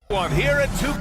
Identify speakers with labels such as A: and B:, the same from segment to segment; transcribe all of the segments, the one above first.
A: One here at 2.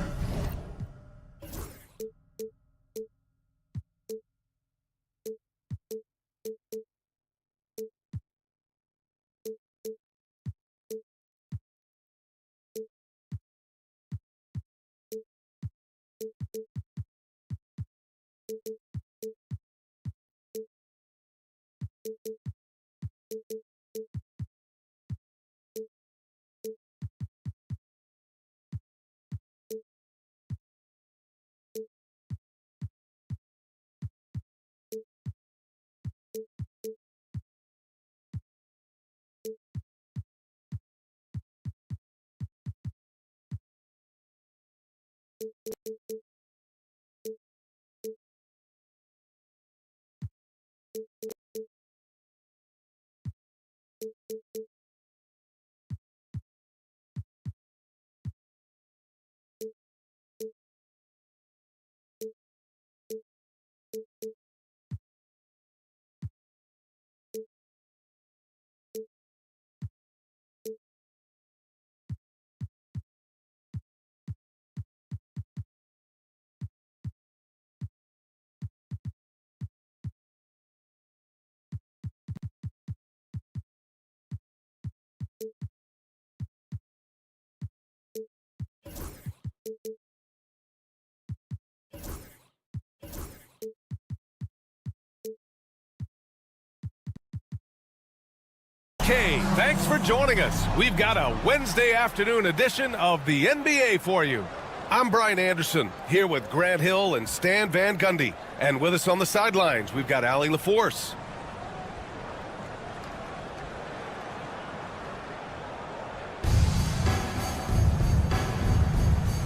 A: Okay, thanks for joining us. We've got a Wednesday afternoon edition of the NBA for you. I'm Brian Anderson, here with Grant Hill and Stan Van Gundy. And with us on the sidelines, we've got Allie LaForce.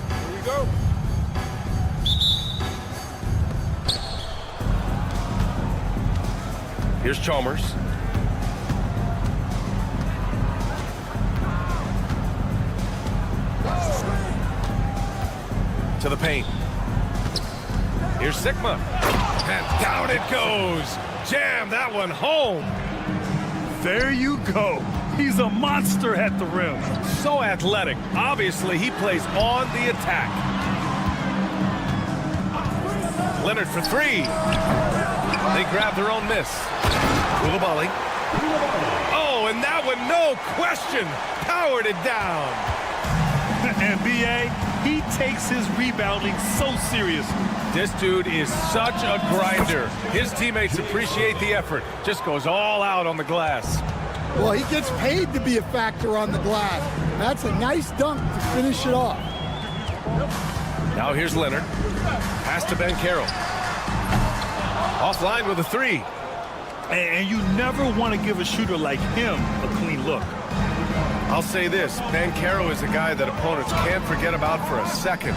A: Here we go. Here's Chalmers. To the paint. Here's Sigma. And down it goes. Jam that one home.
B: There you go. He's a monster at the rim.
A: So athletic. Obviously, he plays on the attack. Leonard for three. They grab their own miss. Koulibaly. Oh, and that one, no question, powered it down.
B: And B.A., he takes his rebounding so seriously.
A: This dude is such a grinder. His teammates appreciate the effort. Just goes all out on the glass.
C: Well, he gets paid to be a factor on the glass. That's a nice dunk to finish it off.
A: Now here's Leonard. Pass to Banchero. Offline with a three.
B: And you never want to give a shooter like him a clean look.
A: I'll say this, Banchero is a guy that opponents can't forget about for a second.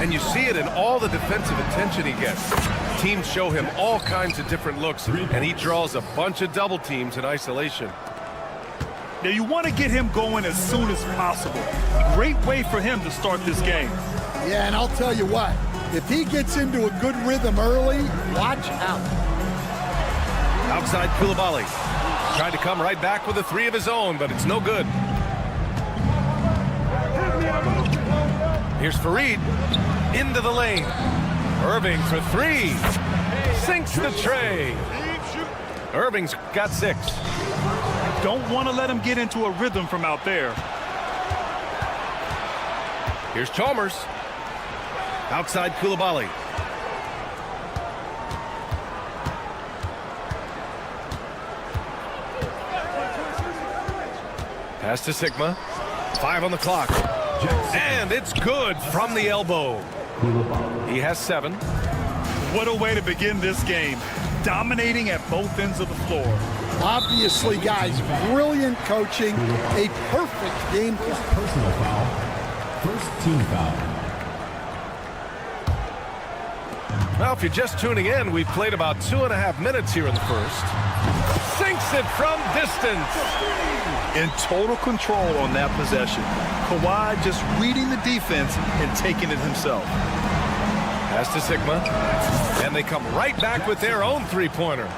A: And you see it in all the defensive attention he gets. Teams show him all kinds of different looks, and he draws a bunch of double teams in isolation.
B: Now you want to get him going as soon as possible. Great way for him to start this game.
C: Yeah, and I'll tell you what, if he gets into a good rhythm early, watch out.
A: Outside Koulibaly. Tried to come right back with a three of his own, but it's no good. Here's Fareed, into the lane. Irving for three, sinks the tray. Irving's got 6.
B: Don't want to let him get into a rhythm from out there.
A: Here's Chalmers, outside Koulibaly. Pass to Sigma, 5 on the clock. And it's good from the elbow. He has 7.
B: What a way to begin this game. Dominating at both ends of the floor.
C: Obviously, guys, brilliant coaching. A perfect game plan.
D: Personal foul. First team foul.
A: Well, if you're just tuning in, we've played about 2.5 minutes here in the first. Sinks it from distance.
B: In total control on that possession. Kawhi just reading the defense and taking it himself.
A: Pass to Sigma. And they come right back with their own three-pointer.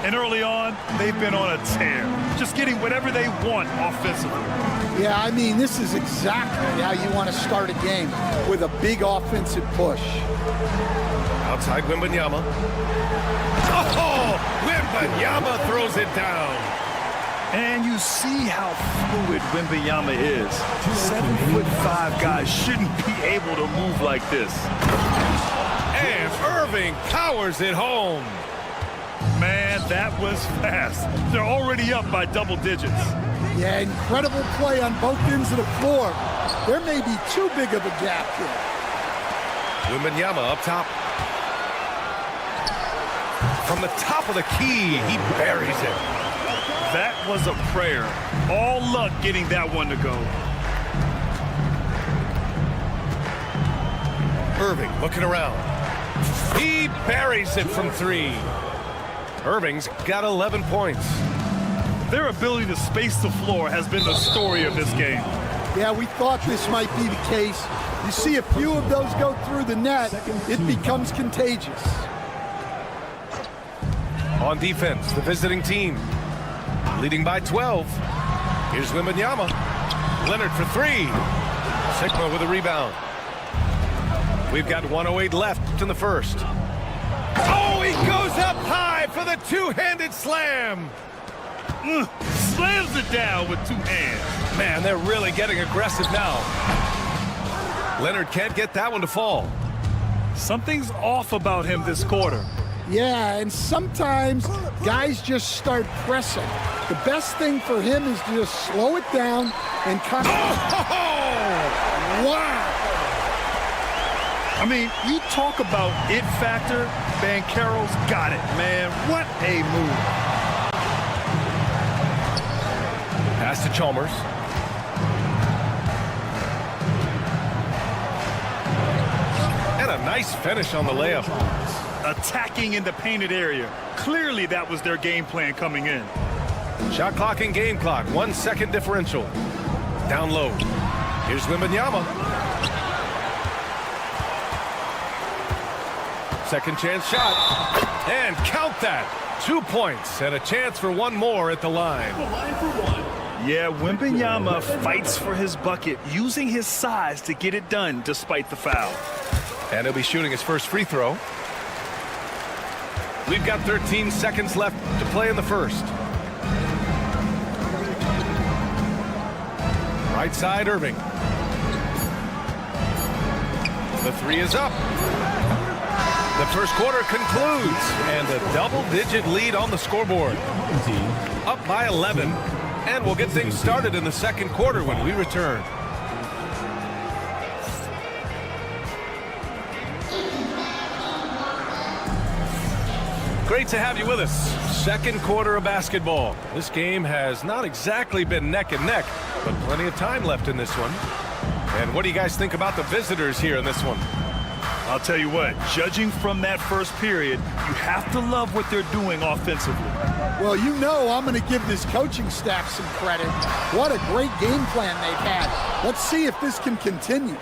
B: And early on, they've been on a tear, just getting whatever they want offensively.
C: Yeah, I mean, this is exactly how you want to start a game, with a big offensive push.
A: Outside Wembanyama. Oh, Wembanyama throws it down.
B: And you see how fluid Wembanyama is. 7'5" guys shouldn't be able to move like this.
A: And Irving powers it home.
B: Man, that was fast. They're already up by double digits.
C: Yeah, incredible play on both ends of the floor. There may be too big of a gap here.
A: Wembanyama up top. From the top of the key, he buries it.
B: That was a prayer. All luck getting that one to go.
A: Irving looking around. He buries it from three. Irving's got 11 points.
B: Their ability to space the floor has been the story of this game.
C: Yeah, we thought this might be the case. You see a few of those go through the net, it becomes contagious.
A: On defense, the visiting team, leading by 12. Here's Wembanyama. Leonard for three. Sigma with a rebound. We've got 1:08 left in the first. Oh, he goes up high for the two-handed slam.
B: Slams it down with two hands.
A: Man, they're really getting aggressive now. Leonard can't get that one to fall.
B: Something's off about him this quarter.
C: Yeah, and sometimes guys just start pressing. The best thing for him is to just slow it down and kind of...
A: Oh!
C: Wow!
B: I mean, you talk about it factor, Banchero's got it, man. What a move.
A: Pass to Chalmers. And a nice finish on the layup.
B: Attacking in the painted area. Clearly that was their game plan coming in.
A: Shot clock and game clock. 1 second differential. Down low. Here's Wembanyama. Second chance shot. And count that. 2 points and a chance for one more at the line.
B: Yeah, Wembanyama fights for his bucket, using his size to get it done despite the foul.
A: And he'll be shooting his first free throw. We've got 13 seconds left to play in the first. Right side, Irving. The three is up. The first quarter concludes, and a double-digit lead on the scoreboard. Up by 11, and we'll get things started in the second quarter when we return. Great to have you with us. Second quarter of basketball. This game has not exactly been neck and neck, but plenty of time left in this one. And what do you guys think about the visitors here in this one?
B: I'll tell you what, judging from that first period, you have to love what they're doing offensively.
C: Well, you know I'm going to give this coaching staff some credit. What a great game plan they've had. Let's see if this can continue.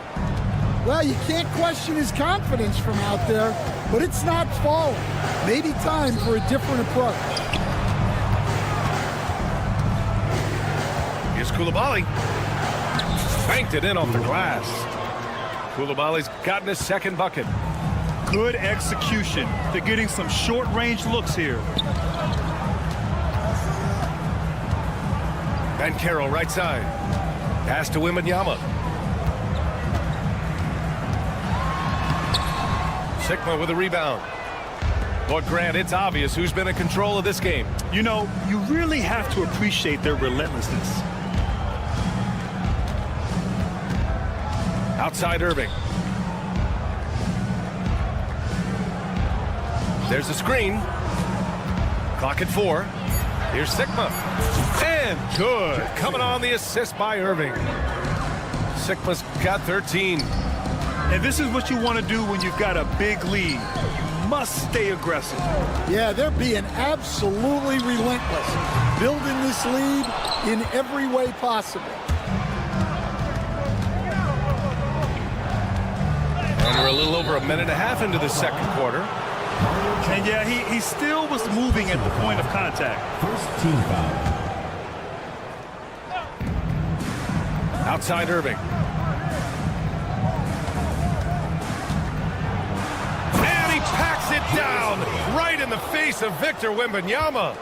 C: Well, you can't question his confidence from out there, but it's not falling. Maybe time for a different approach.
A: Here's Coulibaly. Banked it in off the glass. Coulibaly's gotten his second bucket.
B: Good execution. They're getting some short-range looks here.
A: Banchero right side. Pass to Wembanyama. Sigma with a rebound. Lord Grant, it's obvious who's been in control of this game.
B: You know, you really have to appreciate their relentlessness.
A: Outside Irving. There's a screen. Clock at 4. Here's Sigma. And good. Coming on the assist by Irving. Sigma's got 13.
B: And this is what you want to do when you've got a big lead. You must stay aggressive.
C: Yeah, they're being absolutely relentless, building this lead in every way possible.
A: And we're a little over a minute and a half into the second quarter.
B: And yeah, he still was moving at the point of contact.
D: First team foul.
A: Outside Irving. And he packs it down right in the face of Victor Wembanyama.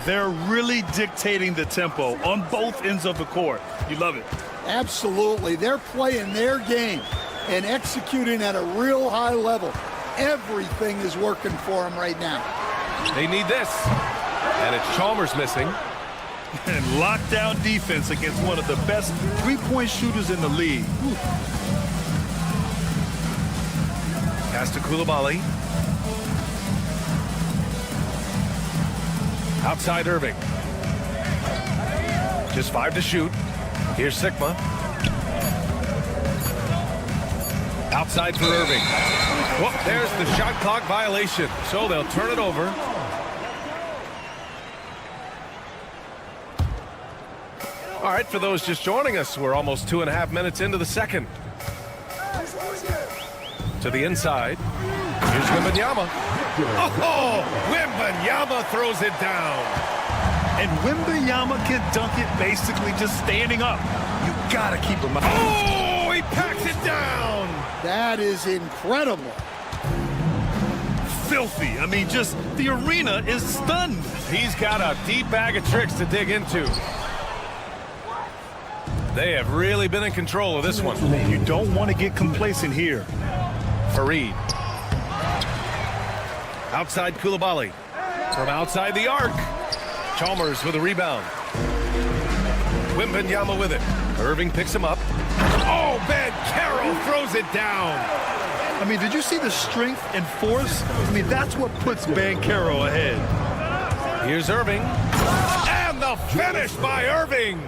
B: They're really dictating the tempo on both ends of the court. You love it.
C: Absolutely. They're playing their game and executing at a real high level. Everything is working for them right now.
A: They need this. And it's Chalmers missing.
B: And lockdown defense against one of the best three-point shooters in the league. Whew.
A: Pass to Coulibaly. Outside Irving. Just 5 to shoot. Here's Sigma. Outside for Irving. Well, there's the shot clock violation. So they'll turn it over. All right, for those just joining us, we're almost 2.5 minutes into the second. To the inside. Here's Wembanyama. Oh, Wembanyama throws it down.
B: And Wembanyama can dunk it basically just standing up. You gotta keep him out.
A: Oh, he packs it down.
C: That is incredible.
B: Filthy. I mean, just the arena is stunned.
A: He's got a deep bag of tricks to dig into. They have really been in control of this one.
B: You don't want to get complacent here.
A: Fareed. Outside Coulibaly. From outside the arc. Chalmers with a rebound. Wembanyama with it. Irving picks him up. Oh, Banchero throws it down.
B: I mean, did you see the strength and force? I mean, that's what puts Banchero ahead.
A: Here's Irving. And the finish by Irving.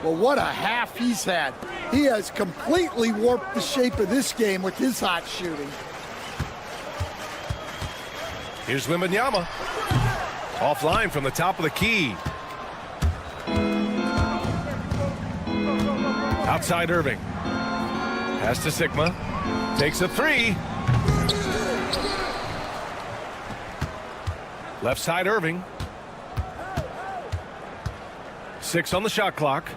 C: Well, what a half he's had. He has completely warped the shape of this game with his hot shooting.
A: Here's Wembanyama. Offline from the top of the key. Outside Irving. Pass to Sigma. Takes a 3. Left side Irving. 6 on the shot clock.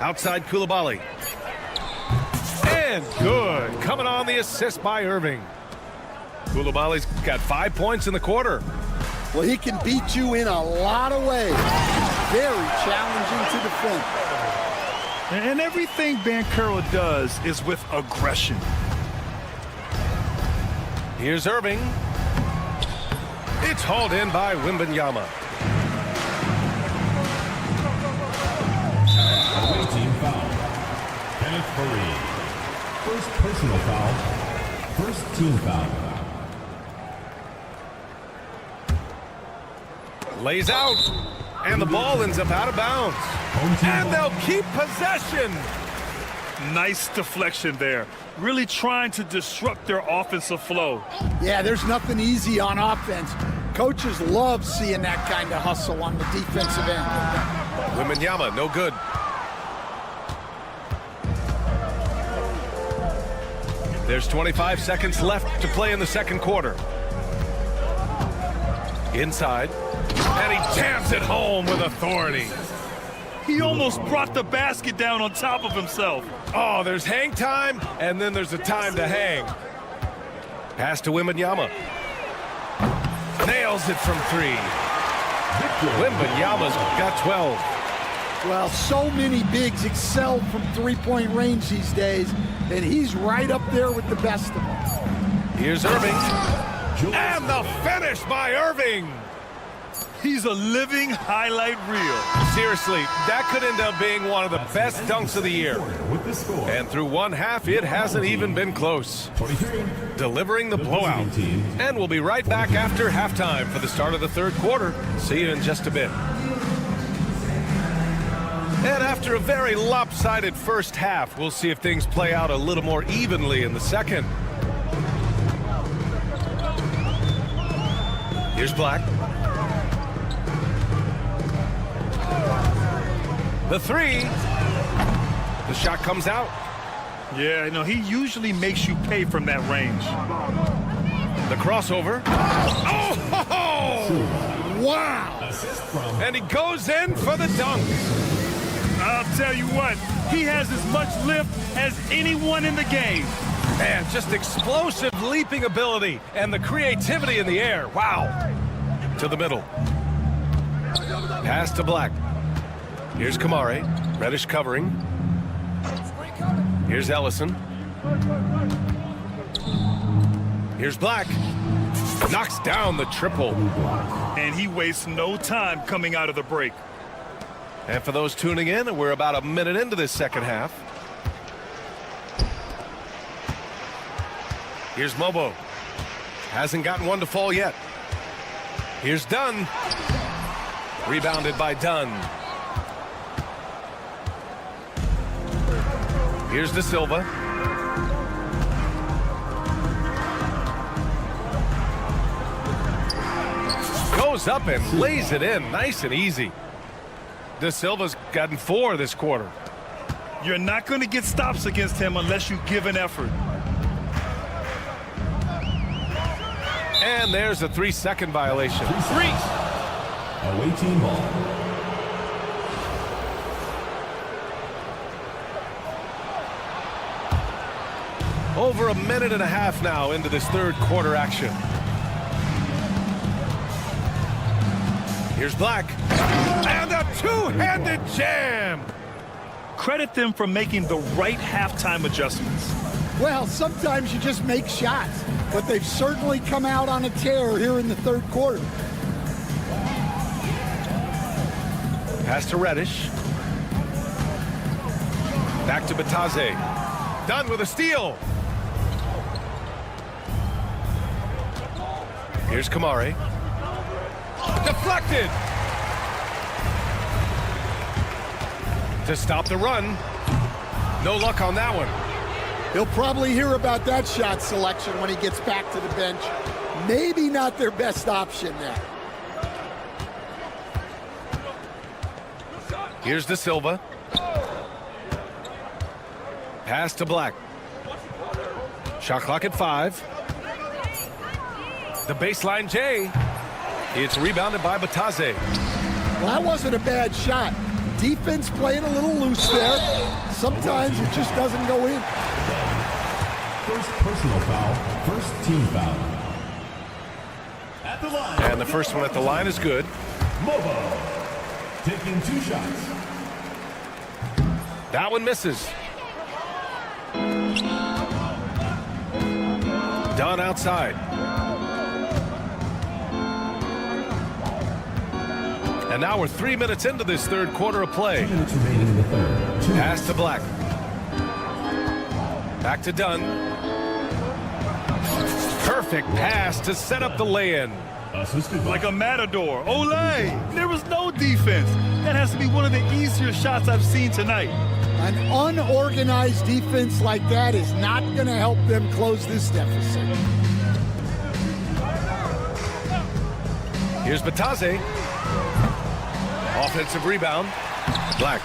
A: Outside Coulibaly. And good. Coming on the assist by Irving. Coulibaly's got 5 points in the quarter.
C: Well, he can beat you in a lot of ways. Very challenging to defend.
B: And everything Banchero does is with aggression.
A: Here's Irving. It's hauled in by Wembanyama.
D: Away team foul. Kenneth Fareed. First personal foul. First team foul.
A: Lays out. And the ball ends up out of bounds. And they'll keep possession.
B: Nice deflection there. Really trying to disrupt their offensive flow.
C: Yeah, there's nothing easy on offense. Coaches love seeing that kind of hustle on the defensive end.
A: Wembanyama, no good. There's 25 seconds left to play in the second quarter. Inside. And he jams it home with authority.
B: He almost brought the basket down on top of himself.
A: Oh, there's hang time, and then there's a time to hang. Pass to Wembanyama. Nails it from 3. Wembanyama's got 12.
C: Well, so many bigs excel from three-point range these days, and he's right up there with the best of them.
A: Here's Irving. And the finish by Irving.
B: He's a living highlight reel.
A: Seriously, that could end up being one of the best dunks of the year. And through one half, it hasn't even been close. Delivering the blowout. And we'll be right back after halftime for the start of the third quarter. See you in just a bit. And after a very lopsided first half, we'll see if things play out a little more evenly in the second. Here's Black. The 3. The shot comes out.
B: Yeah, no, he usually makes you pay from that range.
A: The crossover. Oh!
C: Wow!
A: And he goes in for the dunk.
B: I'll tell you what, he has as much lift as anyone in the game.
A: Man, just explosive leaping ability and the creativity in the air. Wow. To the middle. Pass to Black. Here's Kamare. Reddish covering. Here's Ellison. Here's Black. Knocks down the triple.
B: And he wastes no time coming out of the break.
A: And for those tuning in, we're about a minute into this second half. Here's Mobo. Hasn't gotten one to fall yet. Here's Dunn. Rebounded by Dunn. Here's De Silva. Goes up and lays it in nice and easy. De Silva's gotten 4 this quarter.
B: You're not going to get stops against him unless you give an effort.
A: And there's a 3-second violation. 3.
D: Away team ball.
A: Over a minute and a half now into this third quarter action. Here's Black. And a two-handed jam.
B: Credit them for making the right halftime adjustments.
C: Well, sometimes you just make shots, but they've certainly come out on a tear here in the third quarter.
A: Pass to Reddish. Back to Bataze. Done with a steal. Here's Kamare. Deflected. To stop the run. No luck on that one.
C: He'll probably hear about that shot selection when he gets back to the bench. Maybe not their best option there.
A: Here's De Silva. Pass to Black. Shot clock at 5. The baseline J. It's rebounded by Bataze.
C: Well, that wasn't a bad shot. Defense playing a little loose there. Sometimes it just doesn't go in.
D: First personal foul, first team foul. At the line.
A: And the first one at the line is good.
D: Mobo taking 2 shots.
A: That one misses. Dunn outside. And now we're 3 minutes into this third quarter of play.
D: 2 minutes remaining in the third.
A: Pass to Black. Back to Dunn. Perfect pass to set up the lay-in.
D: Assisted by
B: Like a matador. Olay! There was no defense. That has to be one of the easier shots I've seen tonight.
C: An unorganized defense like that is not going to help them close this deficit.
A: Here's Bataze. Offensive rebound. Black.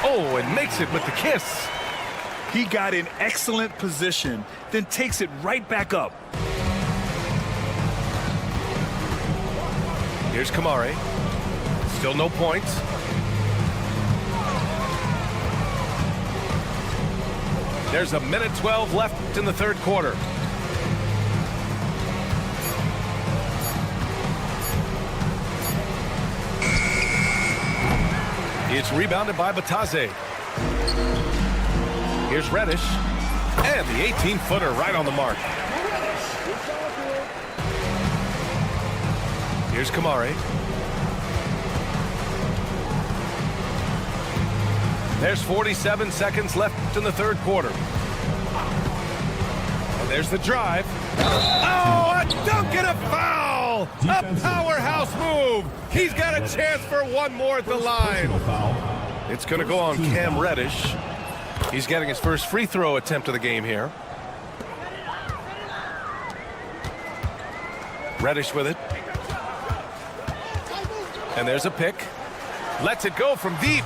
A: Oh, and makes it with the kiss.
B: He got in excellent position, then takes it right back up.
A: Here's Kamare. Still no points. There's a minute 12 left in the third quarter. It's rebounded by Bataze. Here's Reddish. And the 18-footer right on the mark. Here's Kamare. There's 47 seconds left in the third quarter. And there's the drive. Oh, a dunk and a foul! A powerhouse move! He's got a chance for one more at the line. It's going to go on Cam Reddish. He's getting his first free throw attempt of the game here. Reddish with it. And there's a pick. Lets it go from deep.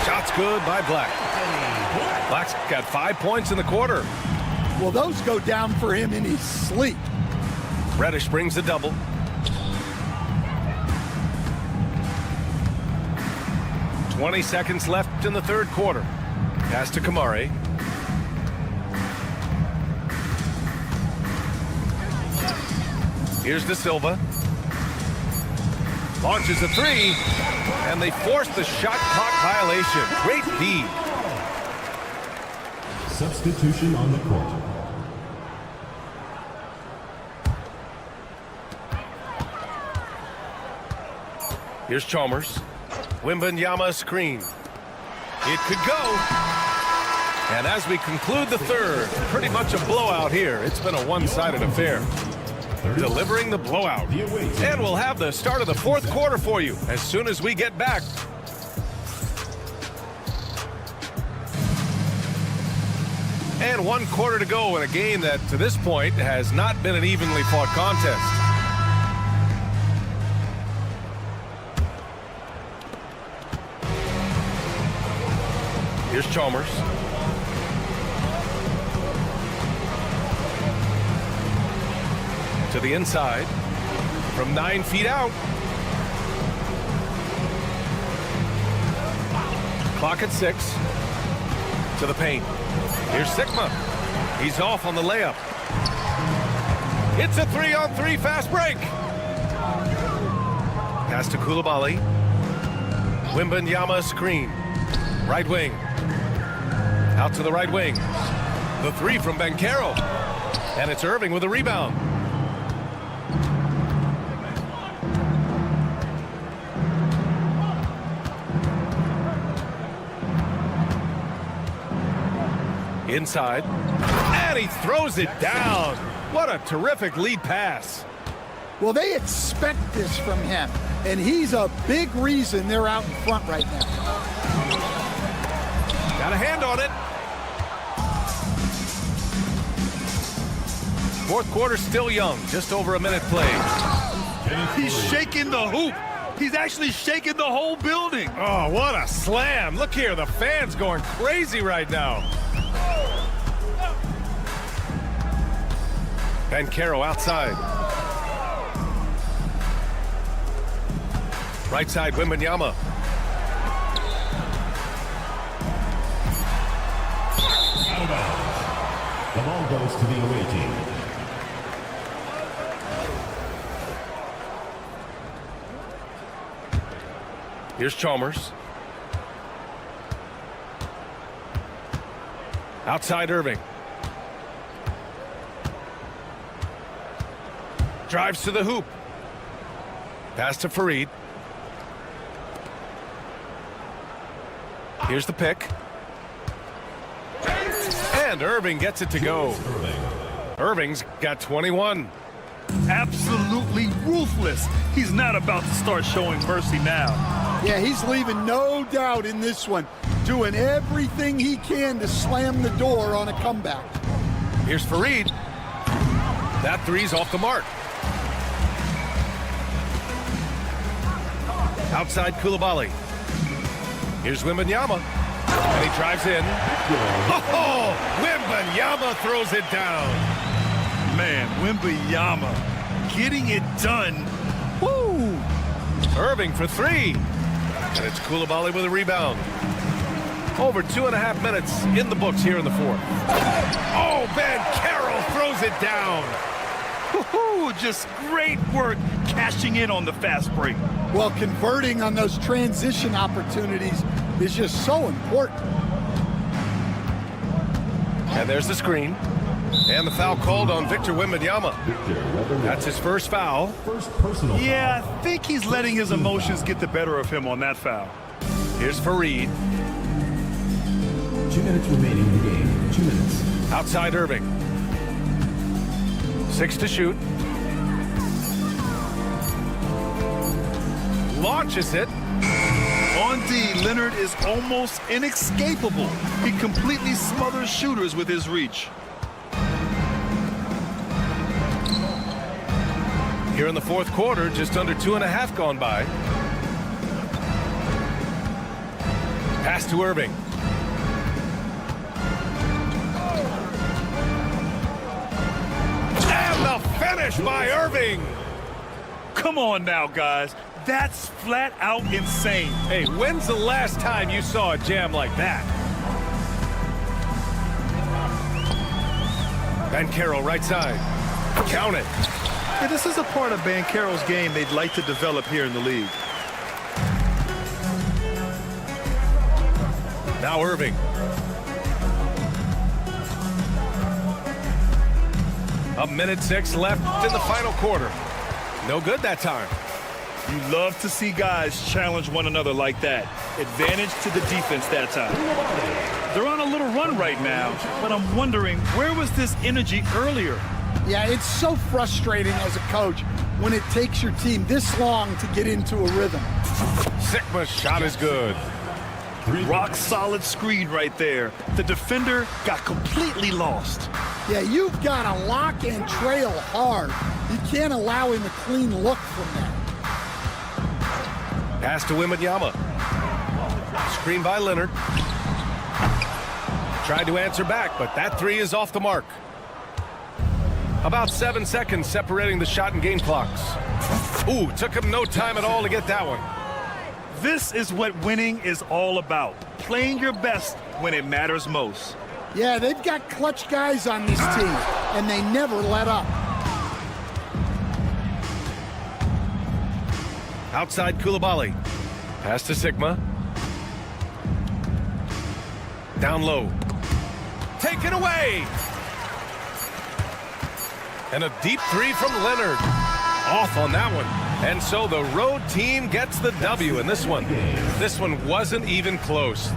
A: Shot's good by Black. Black's got 5 points in the quarter.
C: Well, those go down for him in his sleep.
A: Reddish brings the double. "20 seconds left in the third quarter. Pass to Kamari. Here's De Silva. Launches a three, and they force the shot clock violation. Great D.
D: Substitution on the court.
A: Here's Chalmers. Wembanyama screen. It could go. And as we conclude the third, pretty much a blowout here. It's been a one-sided affair. Delivering the blowout. And we'll have the start of the fourth quarter for you as soon as we get back. And 1 quarter to go in a game that, to this point, has not been an evenly fought contest. Here's Chalmers. To the inside. From 9 feet out. Clock at 6. To the paint. Here's Sigma. He's off on the layup. It's a 3-on-3 fast break. Pass to Coulibaly. Wembanyama screen. Right wing. Out to the right wing. The three from Banchero. And it's Irving with a rebound. Inside. And he throws it down. What a terrific lead pass.
C: Well, they expect this from him, and he's a big reason they're out in front right now.
A: Got a hand on it. Fourth quarter still young. Just over a minute played.
B: He's shaking the hoop. He's actually shaking the whole building.
A: Oh, what a slam. Look here. The fans going crazy right now. Banchero outside. Right side, Wembanyama.
D: Out of bounds. The ball goes to the away team.
A: Here's Chalmers. Outside Irving. Drives to the hoop. Pass to Fareed. Here's the pick. And Irving gets it to go. Irving's got 21.
B: Absolutely ruthless. He's not about to start showing mercy now.
C: Yeah, he's leaving no doubt in this one. Doing everything he can to slam the door on a comeback.
A: Here's Fareed. That three's off the mark. Outside Coulibaly. Here's Wembanyama. And he drives in. Oh, Wembanyama throws it down.
B: Man, Wembanyama getting it done.
C: Woo!
A: Irving for three. And it's Coulibaly with a rebound. Over 2.5 minutes in the books here in the fourth. Oh, Banchero throws it down.
B: Woo-hoo, just great work cashing in on the fast break.
C: Well, converting on those transition opportunities is just so important.
A: And there's the screen. And the foul called on Victor Wembanyama. That's his first foul.
D: First personal
B: Yeah,
D: foul.
B: I think he's letting his emotions get the better of him on that foul.
A: Here's Fareed.
D: 2 minutes remaining in the game. 2 minutes.
A: Outside Irving. 6 to shoot. Launches it.
B: On D, Leonard is almost inescapable. He completely smothers shooters with his reach.
A: Here in the fourth quarter, just under 2.5 gone by. Pass to Irving. And the finish by Irving.
B: Come on now, guys. That's flat out insane.
A: Hey, when's the last time you saw a jam like that? Bancaro, right side. Count it.
B: Yeah, this is a part of Bancaro's game they'd like to develop here in the league.
A: Now Irving. A minute 6 left in the final quarter. No good that time.
B: You love to see guys challenge one another like that. Advantage to the defense that time. They're on a little run right now, but I'm wondering, where was this energy earlier?
C: Yeah, it's so frustrating as a coach when it takes your team this long to get into a rhythm.
A: Sigma's shot is good.
B: Rock solid screen right there. The defender got completely lost.
C: Yeah, you've got to lock and trail hard. You can't allow him a clean look from that.
A: Pass to Wembanyama. Screen by Leonard. Tried to answer back, but that three is off the mark. About 7 seconds separating the shot and game clocks. Ooh, took him no time at all to get that one.
B: This is what winning is all about. Playing your best when it matters most.
C: Yeah, they've got clutch guys on this team, and they never let up.
A: Outside Koulibaly. Pass to Sigma. Down low. Taken away! And a deep three from Leonard. Off on that one. And so the road team gets the W in this one. This one wasn't even close.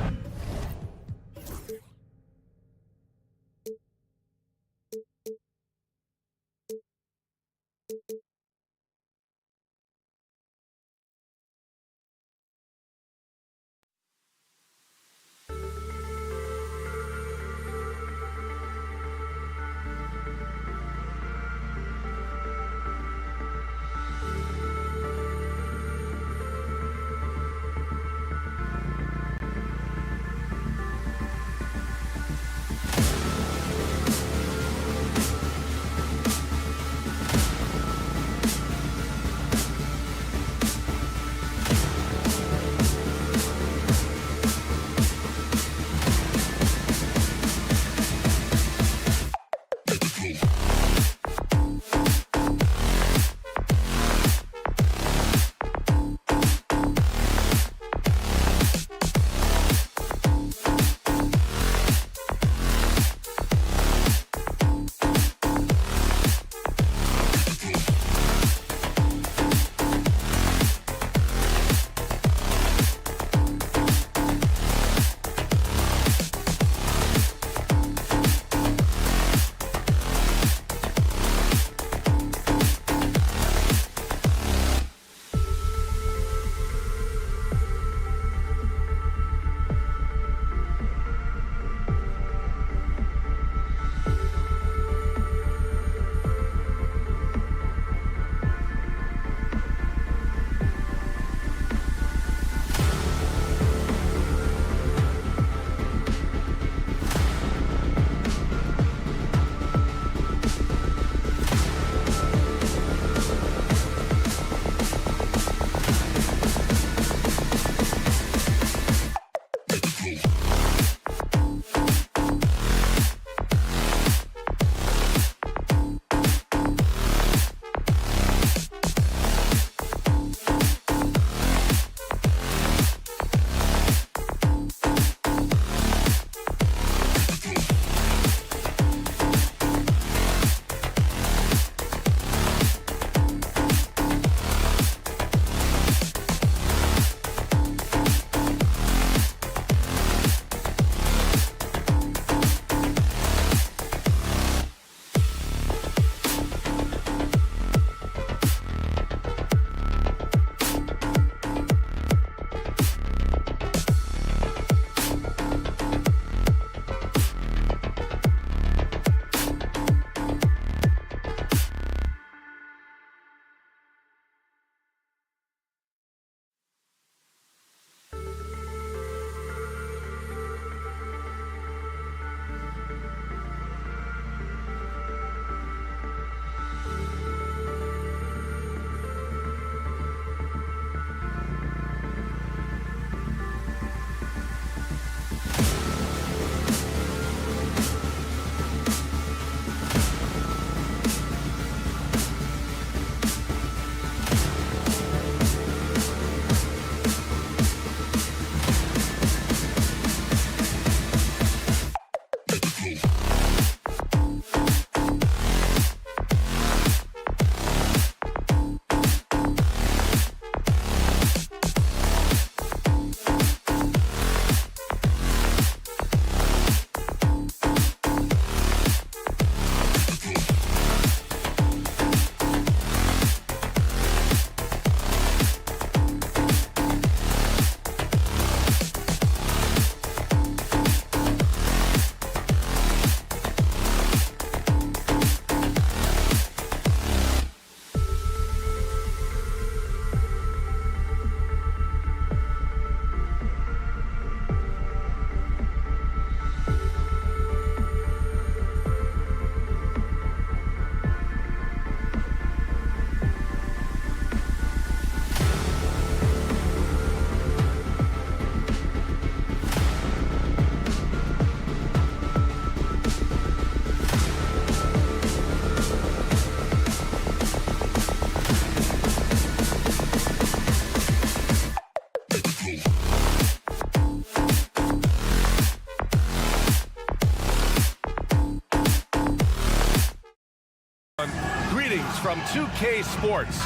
A: from 2K Sports.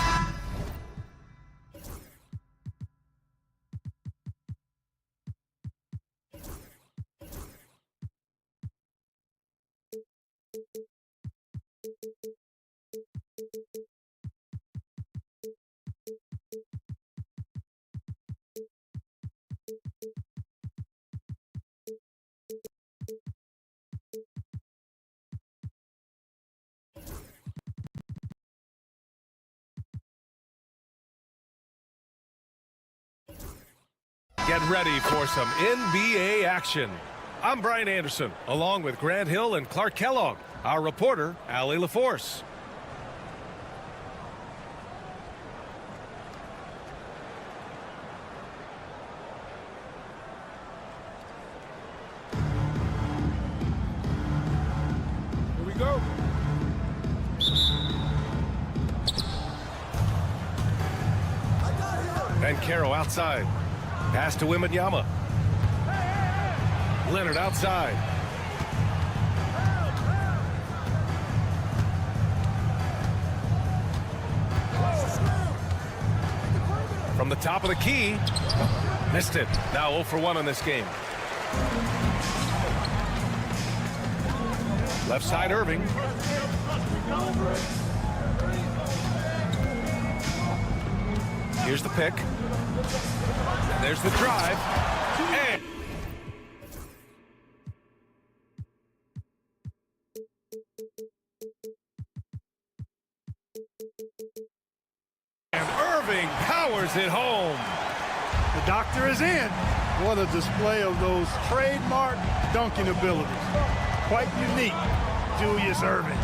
A: Get ready for some NBA action. I'm Brian Anderson, along with Grant Hill and Clark Kellogg. Our reporter, Allie LaForce.
C: Here we go.
A: Banchero outside. Pass to Wembanyama. Leonard outside. From the top of the key. Missed it. Now 0 for 1 on this game. Left side Irving. Here's the pick. And there's the drive. And Irving powers it home.
E: The doctor is in. What a display of those trademark dunking abilities. Quite unique, Julius Irving.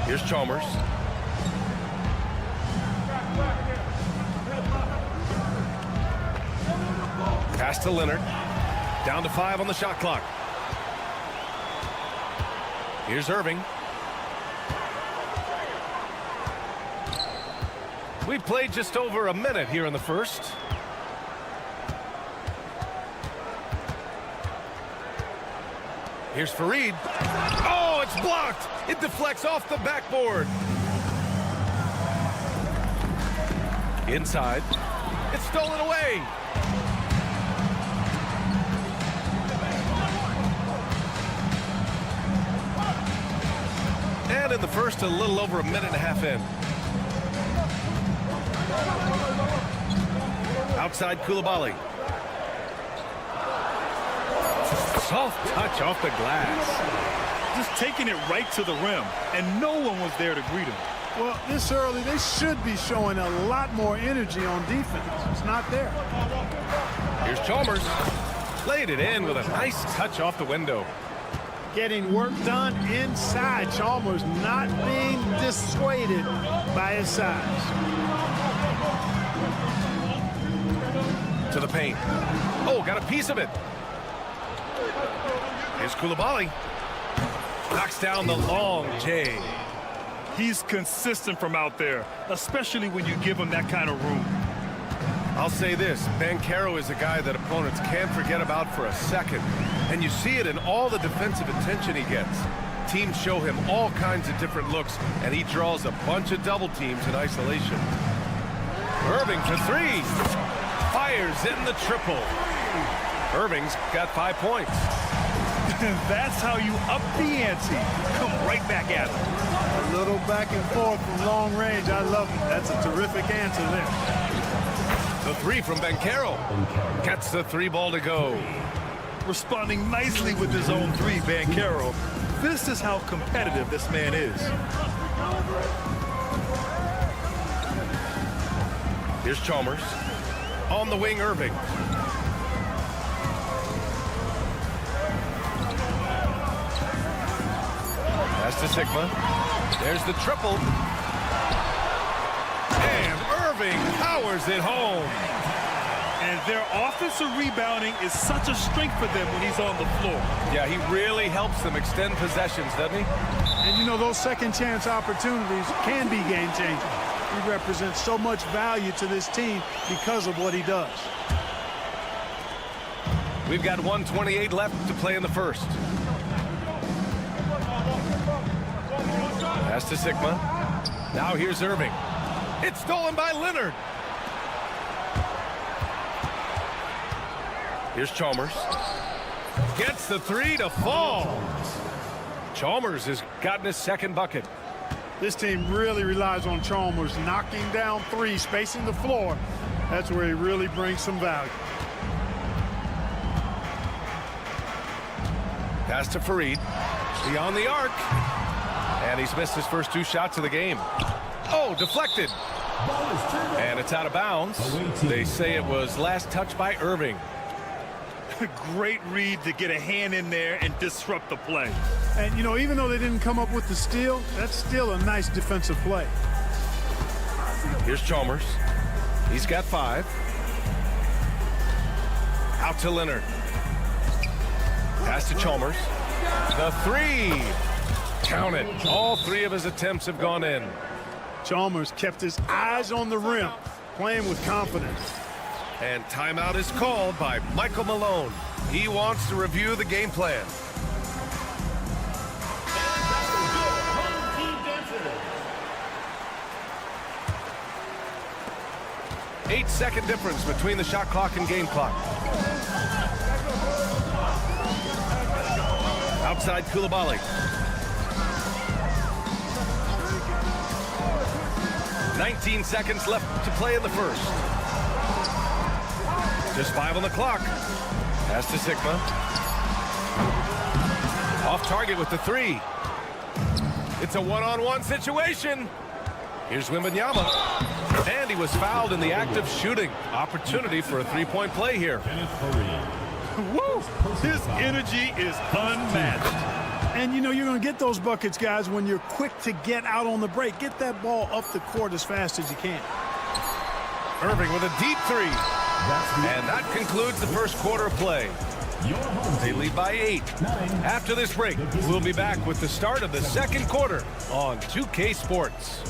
A: Here's Chalmers. Pass to Leonard. Down to 5 on the shot clock. Here's Irving. We've played just over a minute here in the first. Here's Fareed. Oh, it's blocked. It deflects off the backboard. Inside. It's stolen away. And in the first, a little over a minute and a half in. Outside Koulibaly. Soft touch off the glass.
B: Just taking it right to the rim, and no one was there to greet him.
E: Well, this early, they should be showing a lot more energy on defense. It's not there.
A: Here's Chalmers. Laid it in with a nice touch off the window.
E: Getting work done inside. Chalmers not being dissuaded by his size.
A: To the paint. Oh, got a piece of it. Here's Koulibaly. Knocks down the long J.
B: He's consistent from out there, especially when you give him that kind of room.
A: I'll say this, Banchero is a guy that opponents can't forget about for a second. And you see it in all the defensive attention he gets. Teams show him all kinds of different looks, and he draws a bunch of double teams in isolation. Irving for 3. Fires in the triple. Irving's got 5 points.
B: That's how you up the ante. Come right back at him.
E: A little back and forth from long range. I love it. That's a terrific answer there.
A: The 3 from Banchero. Gets the 3 ball to go.
B: Responding nicely with his own 3, Banchero. This is how competitive this man is.
A: Here's Chalmers. On the wing, Irving. Pass to Sigma. There's the triple. And Irving powers it home.
B: And their offensive rebounding is such a strength for them when he's on the floor.
A: Yeah, he really helps them extend possessions, doesn't he?
E: And you know, those second chance opportunities can be game changing. He represents so much value to this team because of what he does.
A: We've got 1:28 left to play in the first. Pass to Sigma. Now here's Irving. It's stolen by Leonard. Here's Chalmers. Gets the three to fall. Chalmers has gotten his second bucket.
E: This team really relies on Chalmers knocking down threes, spacing the floor. That's where he really brings some value.
A: Pass to Fareed. Beyond the arc. And he's missed his first 2 shots of the game. Oh, deflected. And it's out of bounds. They say it was last touched by Irving.
B: Great read to get a hand in there and disrupt the play.
E: And, you know, even though they didn't come up with the steal, that's still a nice defensive play.
A: Here's Chalmers. He's got 5. Out to Leonard. Pass to Chalmers. The 3. Count it. All 3 of his attempts have gone in.
E: Chalmers kept his eyes on the rim, playing with confidence.
A: And timeout is called by Michael Malone. He wants to review the game plan. Eight-second difference between the shot clock and game clock. Outside Koulibaly. 19 seconds left to play in the first. Just 5 on the clock. Pass to Sigma. Off target with the 3. It's a one-on-one situation. Here's Wembanyama. And he was fouled in the act of shooting. Opportunity for a 3-point play here.
B: Woo! His energy is unmatched.
E: And, you know, you're going to get those buckets, guys, when you're quick to get out on the break. Get that ball up the court as fast as you can.
A: Irving with a deep 3. And that concludes the first quarter of play. They lead by 8. After this break, we'll be back with the start of the second quarter on 2K Sports.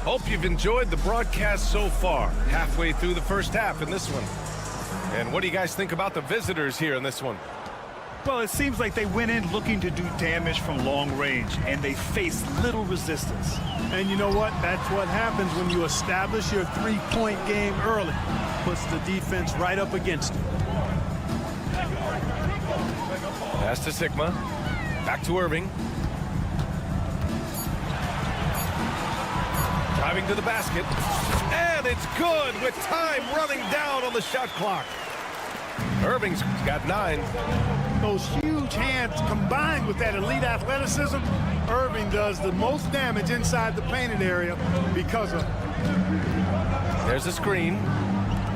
A: Hope you've enjoyed the broadcast so far. Halfway through the first half in this one. And what do you guys think about the visitors here in this one?
B: Well, it seems like they went in looking to do damage from long range, and they faced little resistance.
E: And you know what? That's what happens when you establish your 3-point game early. Puts the defense right up against it.
A: Pass to Sigma. Back to Irving. Driving to the basket. And it's good with time running down on the shot clock. Irving's got 9.
E: Those huge hands combined with that elite athleticism, Irving does the most damage inside the painted area because of.
A: There's a screen.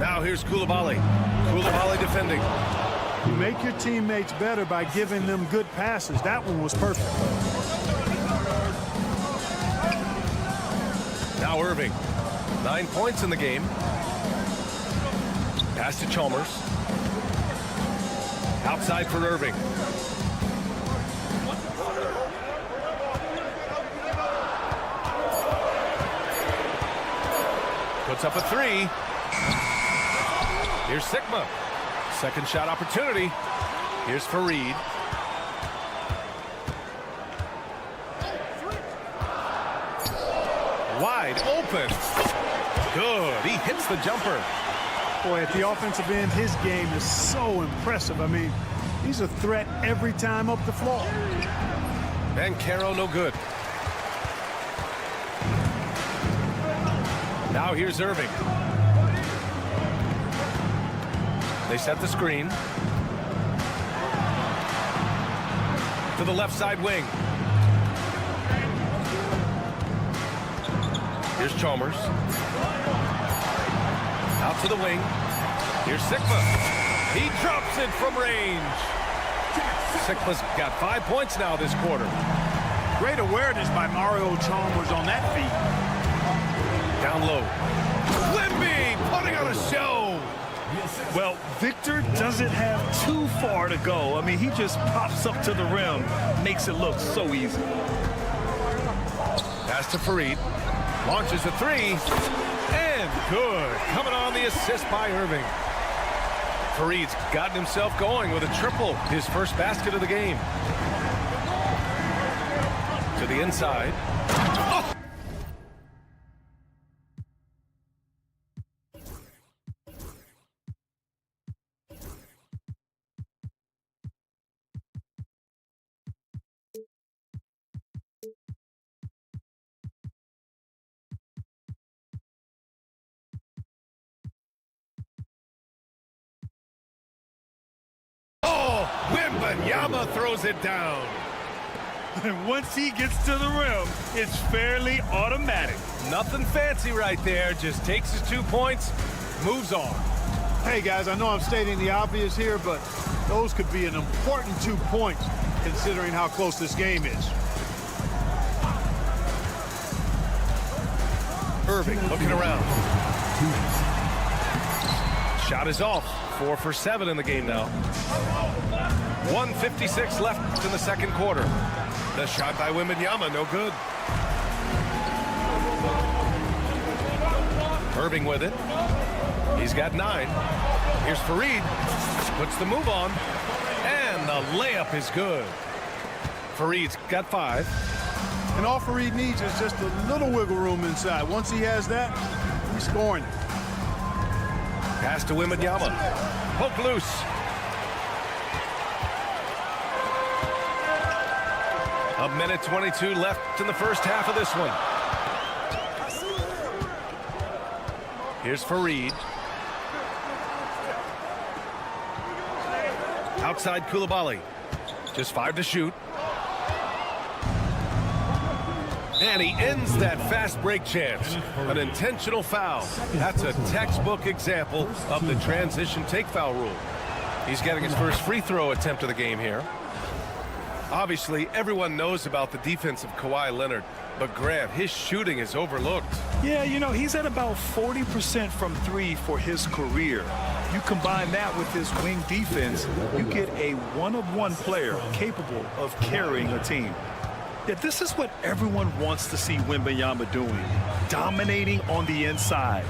A: Now here's Koulibaly. Koulibaly defending.
E: You make your teammates better by giving them good passes. That one was perfect.
A: Now Irving. 9 points in the game. Pass to Chalmers. Outside for Irving. Puts up a 3. Here's Sigma. Second shot opportunity. Here's Fareed. Wide open. Good. He hits the jumper.
E: Boy, at the offensive end, his game is so impressive. I mean, he's a threat every time up the floor.
A: Caro, no good. Now here's Irving. They set the screen. To the left side wing. Here's Chalmers. Out to the wing. Here's Sigma. He drops it from range. Sigma's got 5 points now this quarter.
E: Great awareness by Mario Chalmers on that feed.
A: Down low. Wemby putting on a show.
B: Well, Victor doesn't have too far to go. I mean, he just pops up to the rim, makes it look so easy.
A: Pass to Fareed. Launches a 3. And good. Coming on the assist by Irving. Fareed's gotten himself going with a triple, his first basket of the game. To the inside. Wembanyama throws it down.
B: And once he gets to the rim, it's fairly automatic.
A: Nothing fancy right there. Just takes his 2 points, moves on.
E: Hey, guys, I know I'm stating the obvious here, but those could be an important 2 points considering how close this game is.
A: Irving looking around. Shot is off. 4 for 7 in the game now. 1:56 left in the second quarter. The shot by Wembanyama, no good. Irving with it. He's got 9. Here's Fareed. Puts the move on. And the layup is good. Fareed's got 5.
E: And all Fareed needs is just a little wiggle room inside. Once he has that, he's scoring it.
A: Pass to Wembanyama. Poke loose. A minute 22 left in the first half of this one. Here's Fareed. Outside Coulibaly. Just 5 to shoot. And he ends that fast break chance. An intentional foul. That's a textbook example of the transition take foul rule. He's getting his first free throw attempt of the game here. Obviously, everyone knows about the defense of Kawhi Leonard, but Grant, his shooting is overlooked.
B: Yeah, you know, he's at about 40% from 3 for his career. You combine that with his wing defense, you get a one-of-one player capable of carrying a team. Yeah, this is what everyone wants to see Wembanyama doing, dominating on the inside.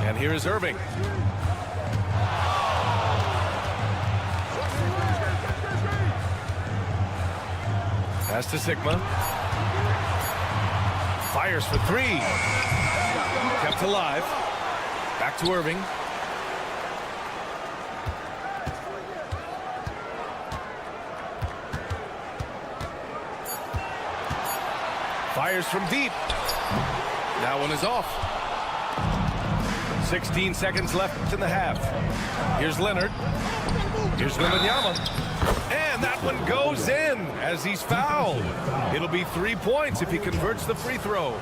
A: And here is Irving. Pass to Sigma. Fires for 3. Kept alive. Back to Irving. Fires from deep. That one is off. 16 seconds left in the half. Here's Leonard. Here's Wembanyama. And that one goes in as he's fouled. It'll be 3 points if he converts the free throw.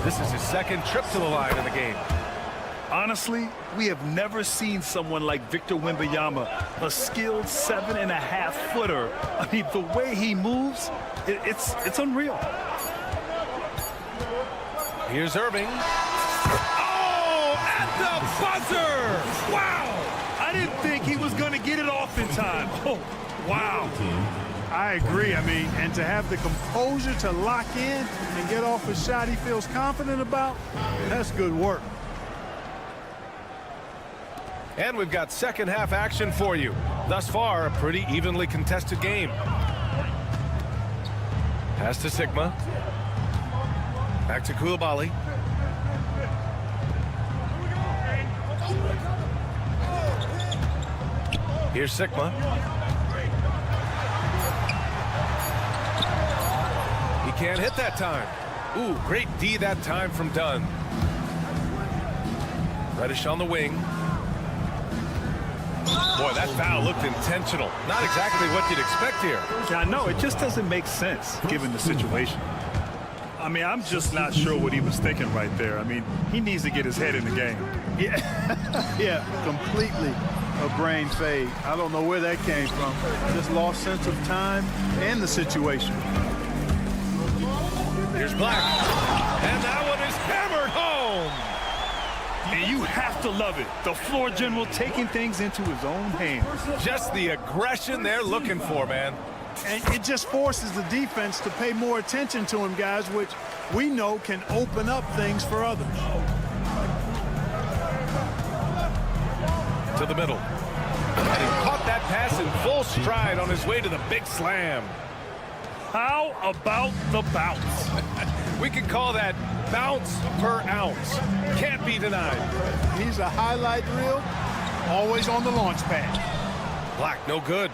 A: This is his second trip to the line in the game.
B: Honestly, we have never seen someone like Victor Wembanyama, a skilled 7.5-footer. I mean, the way he moves, it's unreal.
A: Here's Irving. Oh, at the buzzer! Wow!
B: I didn't think he was going to get it off in time. Oh, wow.
E: I agree. I mean, and to have the composure to lock in and get off a shot he feels confident about, that's good work.
A: And we've got second half action for you. Thus far, a pretty evenly contested game. Pass to Sigma. Back to Coulibaly. Here's Sigma. He can't hit that time. Ooh, great D that time from Dunn. Reddish on the wing. Boy, that foul looked intentional. Not exactly what you'd expect here.
B: Yeah, no, it just doesn't make sense given the situation. I mean, I'm just not sure what he was thinking right there. I mean, he needs to get his head in the game.
E: Yeah, completely a brain fade. I don't know where that came from. Just lost sense of time and the situation.
A: Here's Black. And that one is hammered home.
B: And you have to love it. The floor general taking things into his own hands.
A: Just the aggression they're looking for, man.
E: And it just forces the defense to pay more attention to him, guys, which we know can open up things for others.
A: To the middle. And he caught that pass in full stride on his way to the big slam.
B: How about the bounce?
A: We can call that bounce per ounce. Can't be denied.
E: He's a highlight reel, always on the launch pad.
A: Black, no good.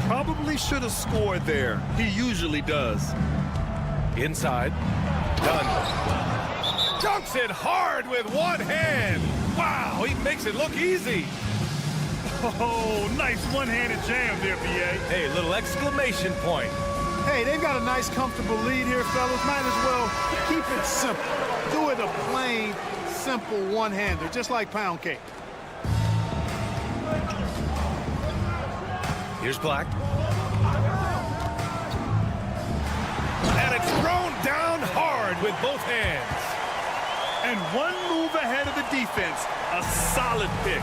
B: Probably should have scored there. He usually does.
A: Inside. Done. Dunks it hard with one hand. Wow, he makes it look easy.
B: Oh, nice one-handed jam there, B.A.
A: Hey, little exclamation point.
E: Hey, they've got a nice, comfortable lead here, fellas. Might as well keep it simple. Do it a plain, simple one-hander, just like pound cake.
A: Here's Black. And it's thrown down hard with both hands.
B: And one move ahead of the defense. A solid pick.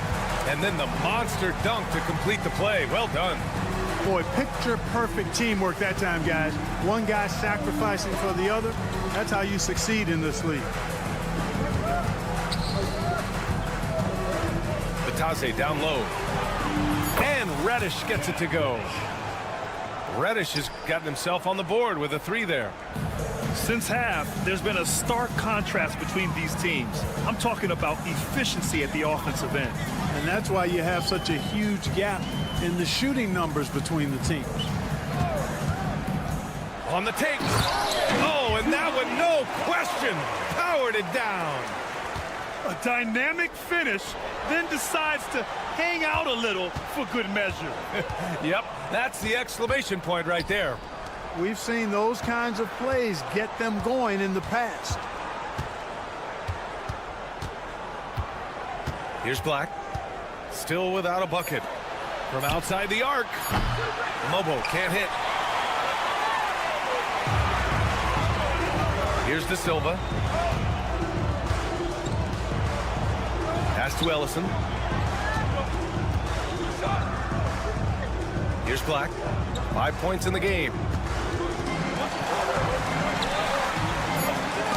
A: And then the monster dunk to complete the play. Well done.
E: Boy, picture-perfect teamwork that time, guys. One guy sacrificing for the other. That's how you succeed in this league.
A: Batase down low. And Reddish gets it to go. Reddish has gotten himself on the board with a 3 there.
B: Since half, there's been a stark contrast between these teams. I'm talking about efficiency at the offensive end.
E: And that's why you have such a huge gap in the shooting numbers between the teams.
A: On the take. Oh, and that one, no question, powered it down.
B: A dynamic finish, then decides to hang out a little for good measure.
A: Yep, that's the exclamation point right there.
E: We've seen those kinds of plays get them going in the past.
A: Here's Black. Still without a bucket. From outside the arc. Mobo can't hit. Here's De Silva. Pass to Ellison. Here's Black. 5 points in the game.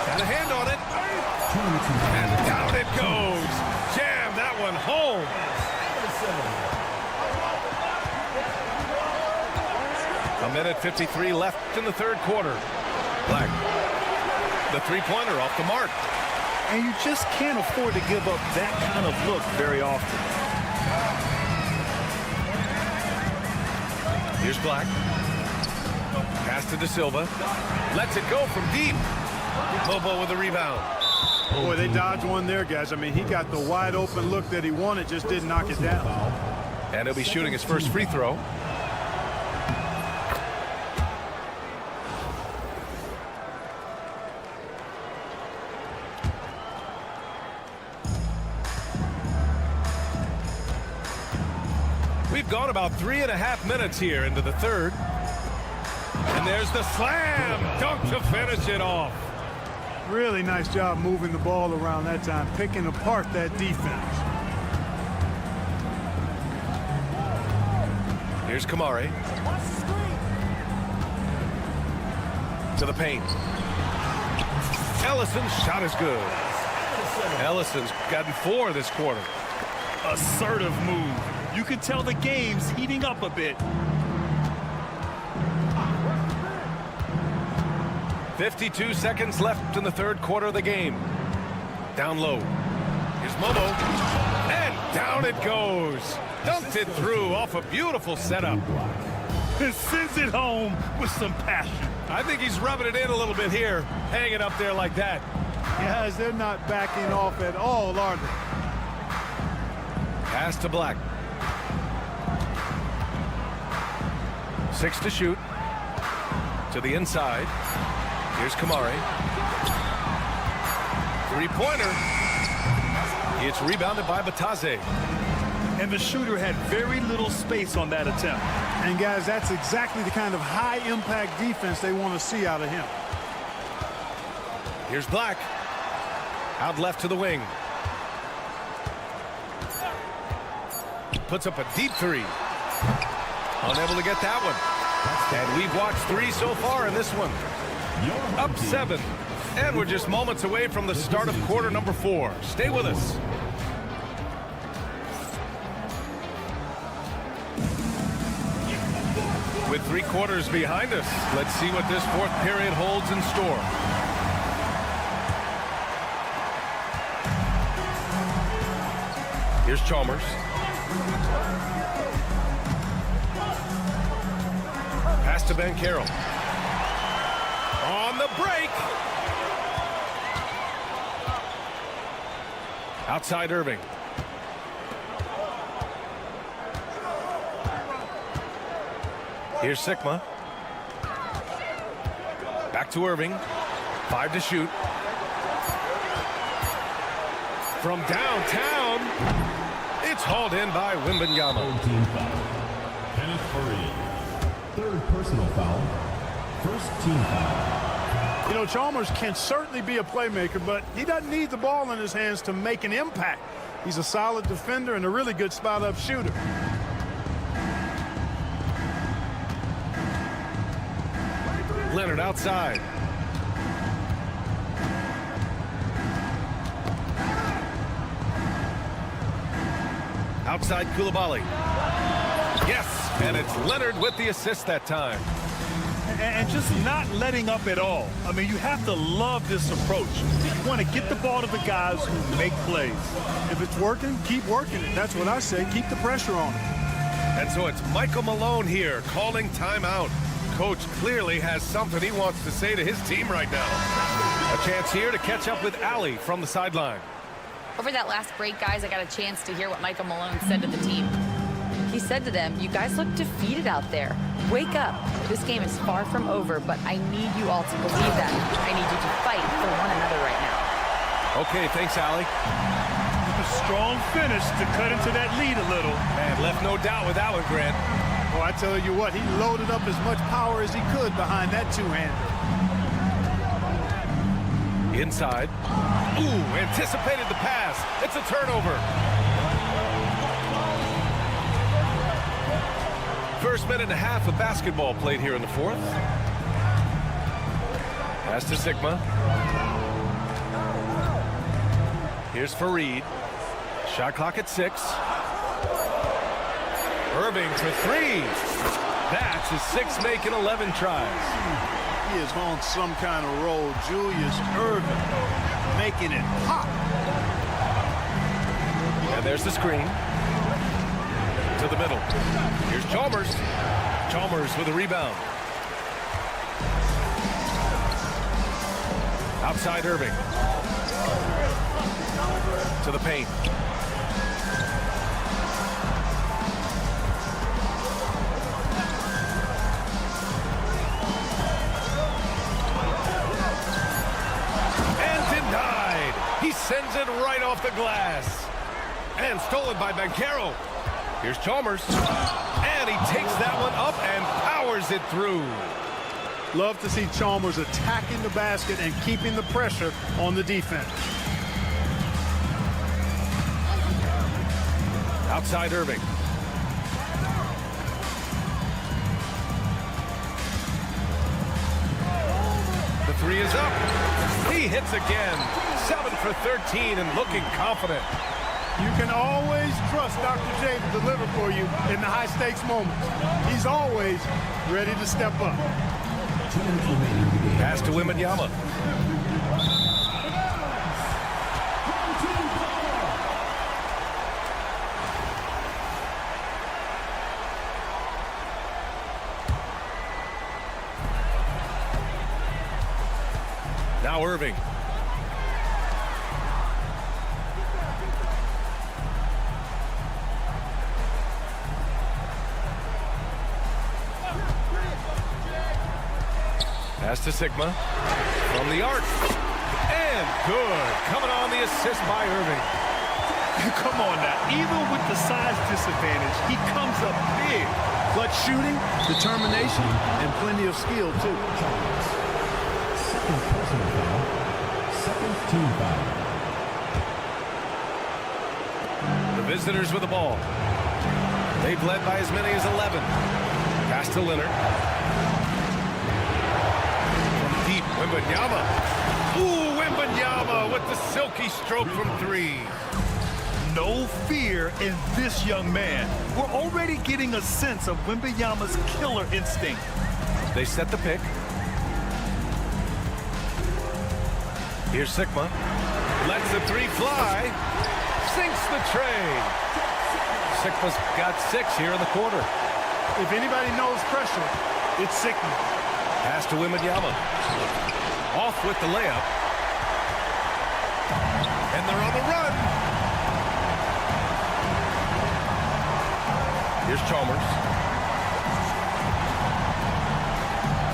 A: Got a hand on it. And down it goes. Jam that one home. A minute 53 left in the third quarter. Black. The three-pointer off the mark.
B: And you just can't afford to give up that kind of look very often.
A: Here's Black. Pass to De Silva. Lets it go from deep. Mobo with the rebound.
E: Boy, they dodged one there, guys. I mean, he got the wide open look that he wanted, just didn't knock it down.
A: And he'll be shooting his first free throw. We've gone about 3.5 minutes here into the third. And there's the slam dunk to finish it off.
E: Really nice job moving the ball around that time, picking apart that defense.
A: Here's Kamari. To the paint. Ellison's shot is good. Ellison's gotten 4 this quarter.
B: Assertive move. You can tell the game's heating up a bit.
A: 52 seconds left in the third quarter of the game. Down low. Here's Mobo. And down it goes. Dunked it through off a beautiful setup.
B: And sends it home with some passion.
A: I think he's rubbing it in a little bit here. Hanging up there like that.
E: Guys, they're not backing off at all, are they?
A: Pass to Black. 6 to shoot. To the inside. Here's Kamari. Three-pointer. It's rebounded by Batase.
B: And the shooter had very little space on that attempt.
E: And guys, that's exactly the kind of high-impact defense they want to see out of him.
A: Here's Black. Out left to the wing. Puts up a deep 3. Unable to get that one. And we've watched 3 so far in this one. Up 7. And we're just moments away from the start of quarter number 4. Stay with us. with 3 quarters behind us. Let's see what this 4th period holds in store. Here's Chalmers. Pass to Banchero. On the break. Outside Irving. Here's Sigma. Back to Irving. 5 to shoot. From downtown, it's hauled in by Wembanyama.
D: Team foul. Kenneth Faried. 3rd personal foul. 1st team foul.
E: You know, Chalmers can certainly be a playmaker, but he doesn't need the ball in his hands to make an impact. He's a solid defender and a really good spot-up shooter.
A: Leonard outside. Outside Koulibaly. Yes, and it's Leonard with the assist that time.
B: And just not letting up at all. I mean, you have to love this approach. You want to get the ball to the guys who make plays.
E: If it's working, keep working it. That's what I say. Keep the pressure on him.
A: And so it's Michael Malone here calling timeout. Coach clearly has something he wants to say to his team right now. A chance here to catch up with Allie from the sideline.
F: Over that last break, guys, I got a chance to hear what Michael Malone said to the team. He said to them, "You guys look defeated out there. Wake up. This game is far from over, but I need you all to believe that. I need you to fight for one another right now."
A: Okay, thanks, Allie.
B: A strong finish to cut into that lead a little.
A: Man, left no doubt with that one, Grant.
E: Well, I tell you what, he loaded up as much power as he could behind that two-hander.
A: Inside. Ooh, anticipated the pass. It's a turnover. First minute and a half of basketball played here in the 4th. Pass to Sigma. Here's Faried. Shot clock at 6. Irving for 3. That's his 6th make in 11 tries.
E: He is on some kind of roll. Julius Irving making it pop.
A: And there's the screen. To the middle. Here's Chalmers. Chalmers with a rebound. Outside Irving. To the paint. And denied. He sends it right off the glass. And stolen by Banchero. Here's Chalmers. And he takes that one up and powers it through.
E: Love to see Chalmers attacking the basket and keeping the pressure on the defense.
A: Outside Irving. The 3 is up. He hits again. 7 for 13 and looking confident.
E: You can always trust Dr. J to deliver for you in the high-stakes moments. He's always ready to step up.
A: Pass to Wembanyama. Now Irving. Pass to Sigma. From the arc. And good. Coming on the assist by Irving.
B: Come on now. Even with the size disadvantage, he comes up big.
E: Clutch shooting, determination, and plenty of skill, too.
D: 2nd personal foul. 2nd team foul.
A: The visitors with the ball. They've led by as many as 11. Pass to Leonard. Deep, Wembanyama. Ooh, Wembanyama with the silky stroke from 3.
B: No fear in this young man. We're already getting a sense of Wembanyama's killer instinct.
A: They set the pick. Here's Sigma. Lets the three fly. Sinks the tray. Sigma's got 6 here in the quarter.
E: If anybody knows pressure, it's Sigma.
A: Pass to Wembanyama. Off with the layup. And they're on the run. Here's Chalmers.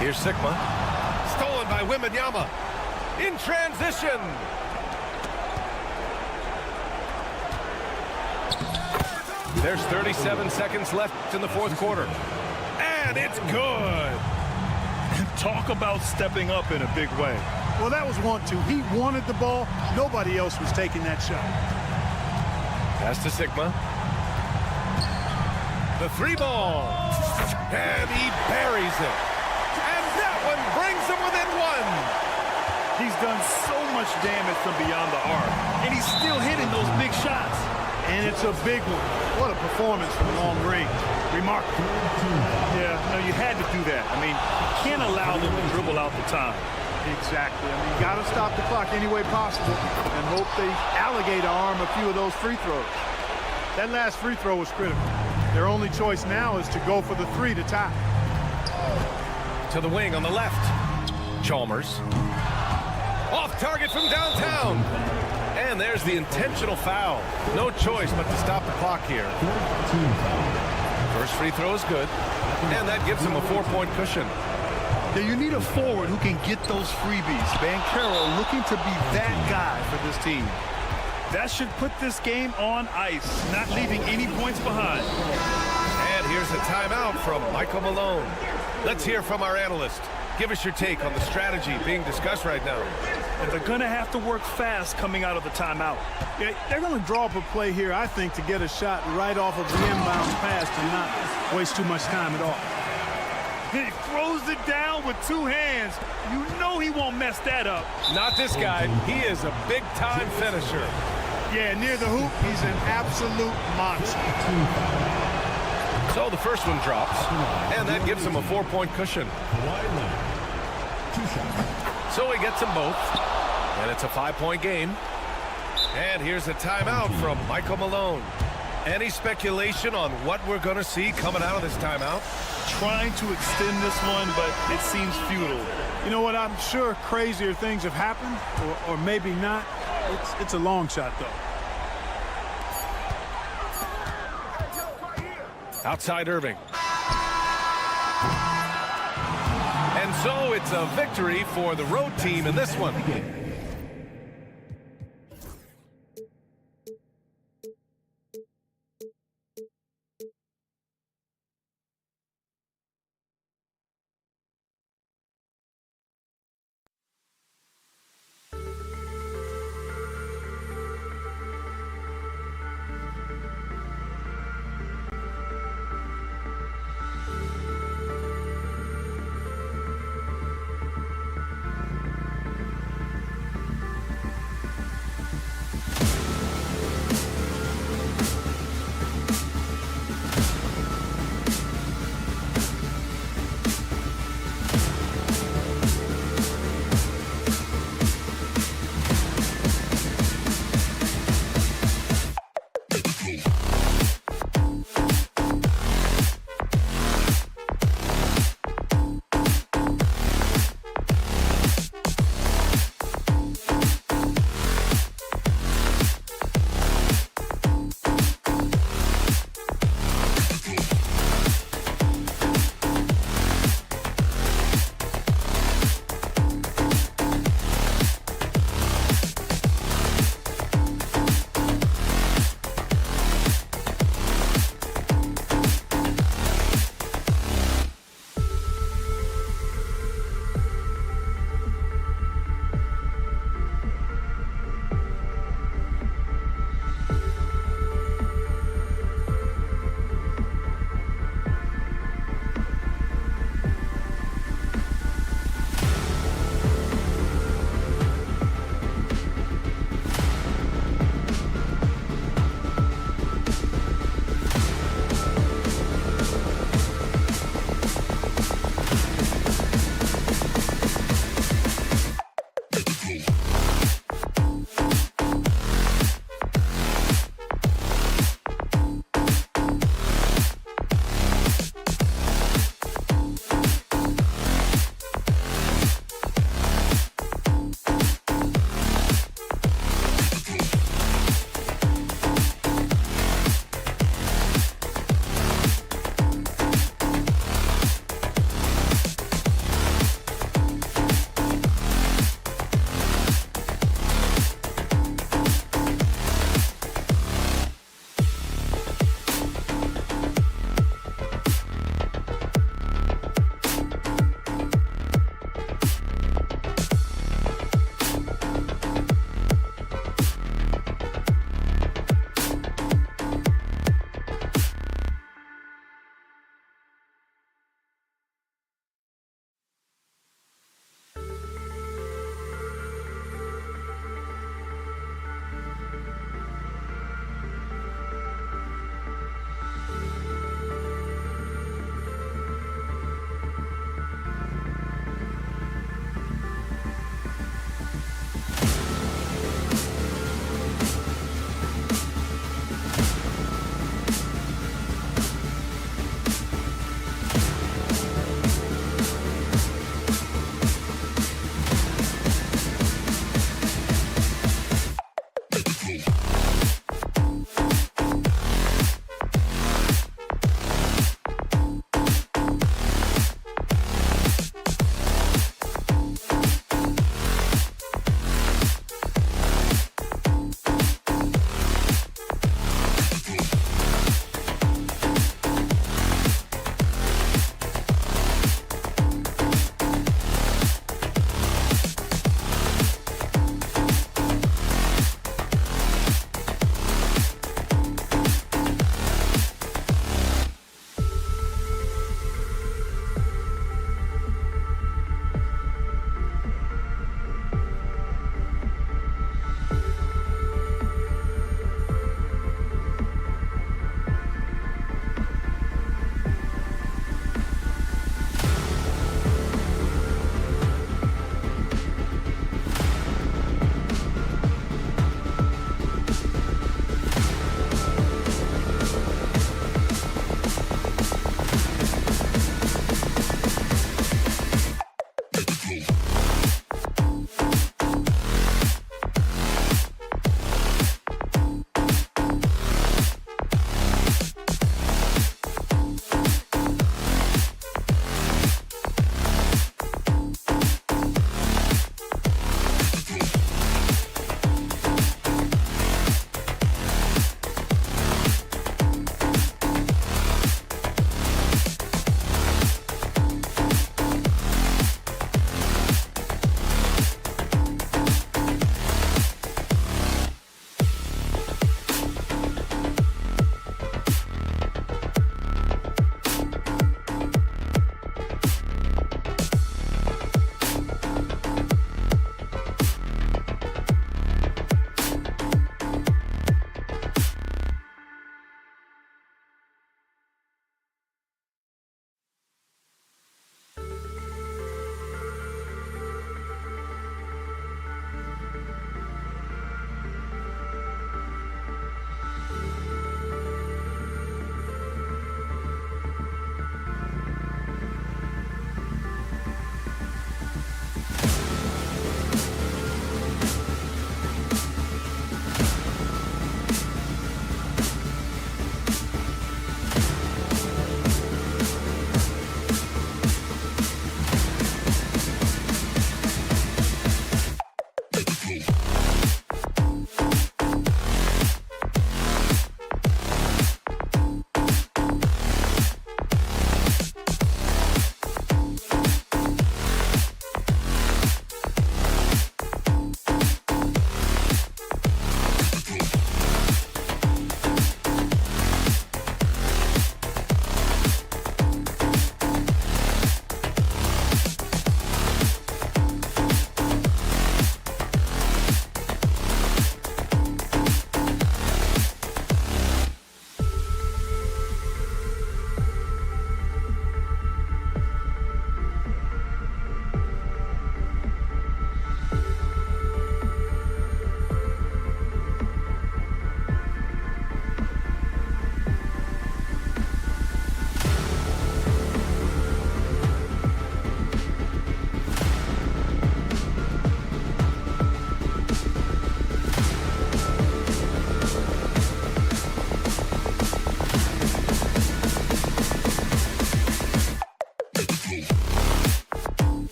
A: Here's Sigma. Stolen by Wembanyama. In transition. There's 37 seconds left in the fourth quarter. And it's good.
B: Talk about stepping up in a big way.
E: Well, that was 1-2. He wanted the ball. Nobody else was taking that shot.
A: Pass to Sigma. The 3 ball. And he buries it. And that one brings him within 1.
B: He's done so much damage from beyond the arc, and he's still hitting those big shots.
E: And it's a big one. What a performance from long range. Remarkable.
B: Yeah, no, you had to do that. I mean, you can't allow them to dribble out the time.
E: Exactly. I mean, you got to stop the clock any way possible and hope they alligator arm a few of those free throws. That last free throw was critical. Their only choice now is to go for the 3 to tie.
A: To the wing on the left. Chalmers. Off target from downtown. And there's the intentional foul. No choice but to stop the clock here. First free throw is good. And that gives him a 4-point cushion.
B: Now you need a forward who can get those freebies. Banchero looking to be that guy for this team. That should put this game on ice, not leaving any points behind.
A: And here's a timeout from Michael Malone. Let's hear from our analyst. Give us your take on the strategy being discussed right now.
B: And they're going to have to work fast coming out of the timeout.
E: Yeah, they're going to draw up a play here, I think, to get a shot right off of the inbound pass and not waste too much time at all.
B: He throws it down with 2 hands. You know he won't mess that up.
A: Not this guy. He is a big-time finisher.
E: Yeah, near the hoop, he's an absolute monster.
A: So the first one drops, and that gives him a 4-point cushion. So he gets them both, and it's a 5-point game. And here's a timeout from Michael Malone. Any speculation on what we're going to see coming out of this timeout?
B: Trying to extend this one, but it seems futile.
E: You know what? I'm sure crazier things have happened, or maybe not. It's a long shot, though.
A: Outside Irving. And so it's a victory for the road team in this one.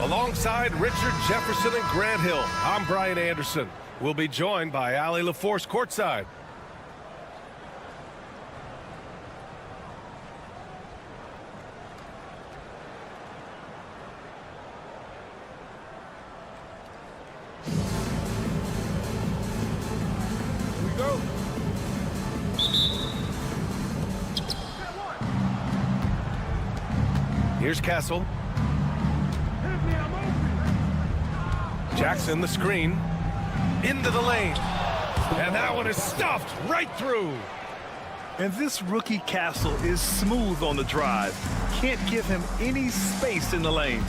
A: Alongside Richard Jefferson and Grant Hill, I'm Brian Anderson. We'll be joined by Allie LaForce courtside. Here's Castle. Jackson the screen. Into the lane. And that one is stuffed right through.
B: And this rookie Castle is smooth on the drive. Can't give him any space in the lane.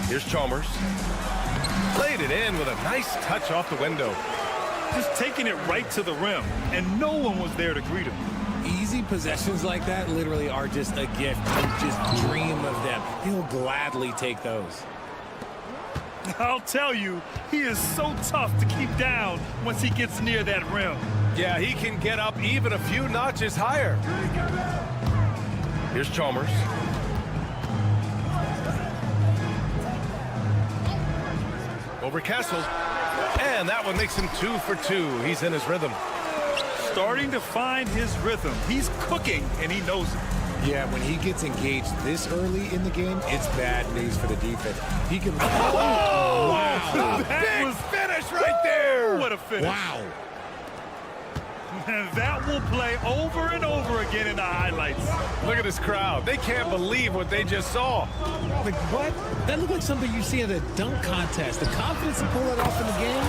A: Here's Chalmers. Played it in with a nice touch off the window.
B: Just taking it right to the rim, and no one was there to greet him.
G: Easy possessions like that literally are just a gift. You just dream of them. He'll gladly take those.
B: I'll tell you, he is so tough to keep down once he gets near that rim.
A: Yeah, he can get up even a few notches higher. Here's Chalmers. Over Castle. And that one makes him 2 for 2. He's in his rhythm.
B: Starting to find his rhythm. He's cooking, and he knows it.
G: Yeah, when he gets engaged this early in the game, it's bad news for the defense. He can...
A: Oh!
B: Wow.
A: Big finish right there!
B: What a finish.
G: Wow.
B: And that will play over and over again in the highlights.
A: Look at this crowd. They can't believe what they just saw.
G: Like, what? That looked like something you see in a dunk contest. The confidence to pull it off in the game,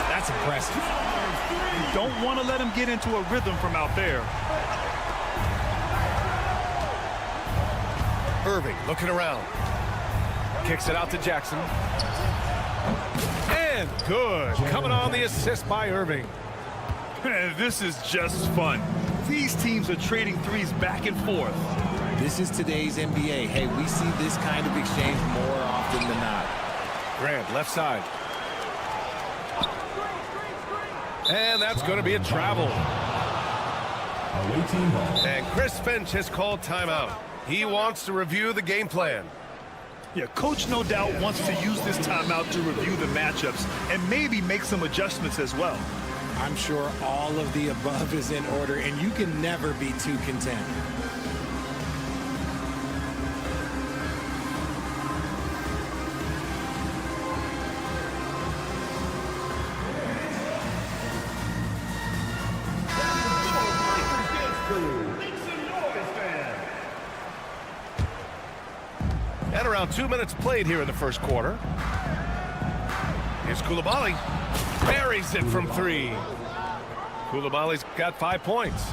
G: that's impressive.
B: You don't want to let him get into a rhythm from out there.
A: Irving looking around. Kicks it out to Jackson. And good. Coming on the assist by Irving.
B: And this is just fun. These teams are trading threes back and forth.
G: This is today's NBA. Hey, we see this kind of exchange more often than not.
A: Grant, left side. And that's going to be a travel.
D: Away team ball.
A: And Chris Finch has called timeout. He wants to review the game plan.
B: Yeah, coach no doubt wants to use this timeout to review the matchups and maybe make some adjustments as well.
G: I'm sure all of the above is in order, and you can never be too content.
A: And around 2 minutes played here in the first quarter. Here's Coulibaly. Buries it from 3. Coulibaly's got 5 points.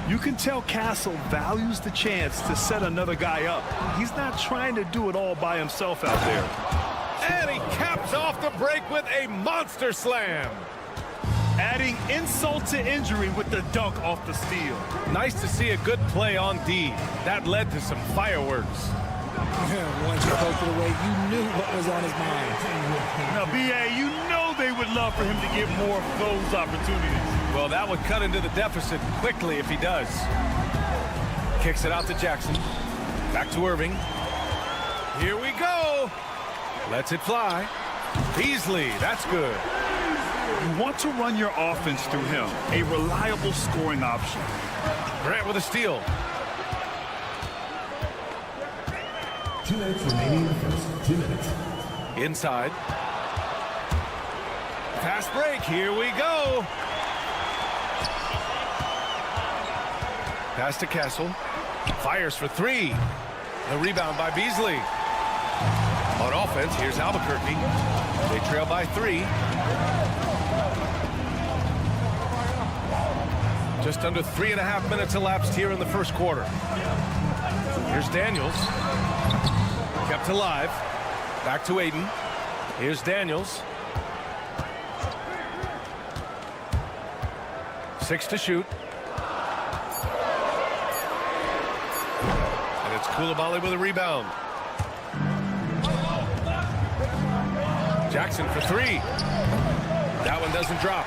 B: You can tell Castle values the chance to set another guy up. He's not trying to do it all by himself out there.
A: And he caps off the break with a monster slam.
B: Adding insult to injury with the dunk off the steal.
A: Nice to see a good play on D. That led to some fireworks.
G: Once you poked it away, you knew what was on his mind.
B: Now, B.A., you know they would love for him to get more of those opportunities.
A: Well, that would cut into the deficit quickly if he does. Kicks it out to Jackson. Back to Irving. Here we go. Lets it fly. Beasley, that's good.
B: You want to run your offense through him, a reliable scoring option.
A: Grant with a steal.
D: 2 minutes remaining in the first. 2 minutes.
A: Inside. Fast break. Here we go. Pass to Castle. Fires for 3. The rebound by Beasley. On offense, here's Albuquerque. They trail by 3. Just under 3.5 minutes elapsed here in the first quarter. Here's Daniels. Kept alive. Back to Aiden. Here's Daniels. 6 to shoot. And it's Coulibaly with a rebound. Jackson for 3. That one doesn't drop.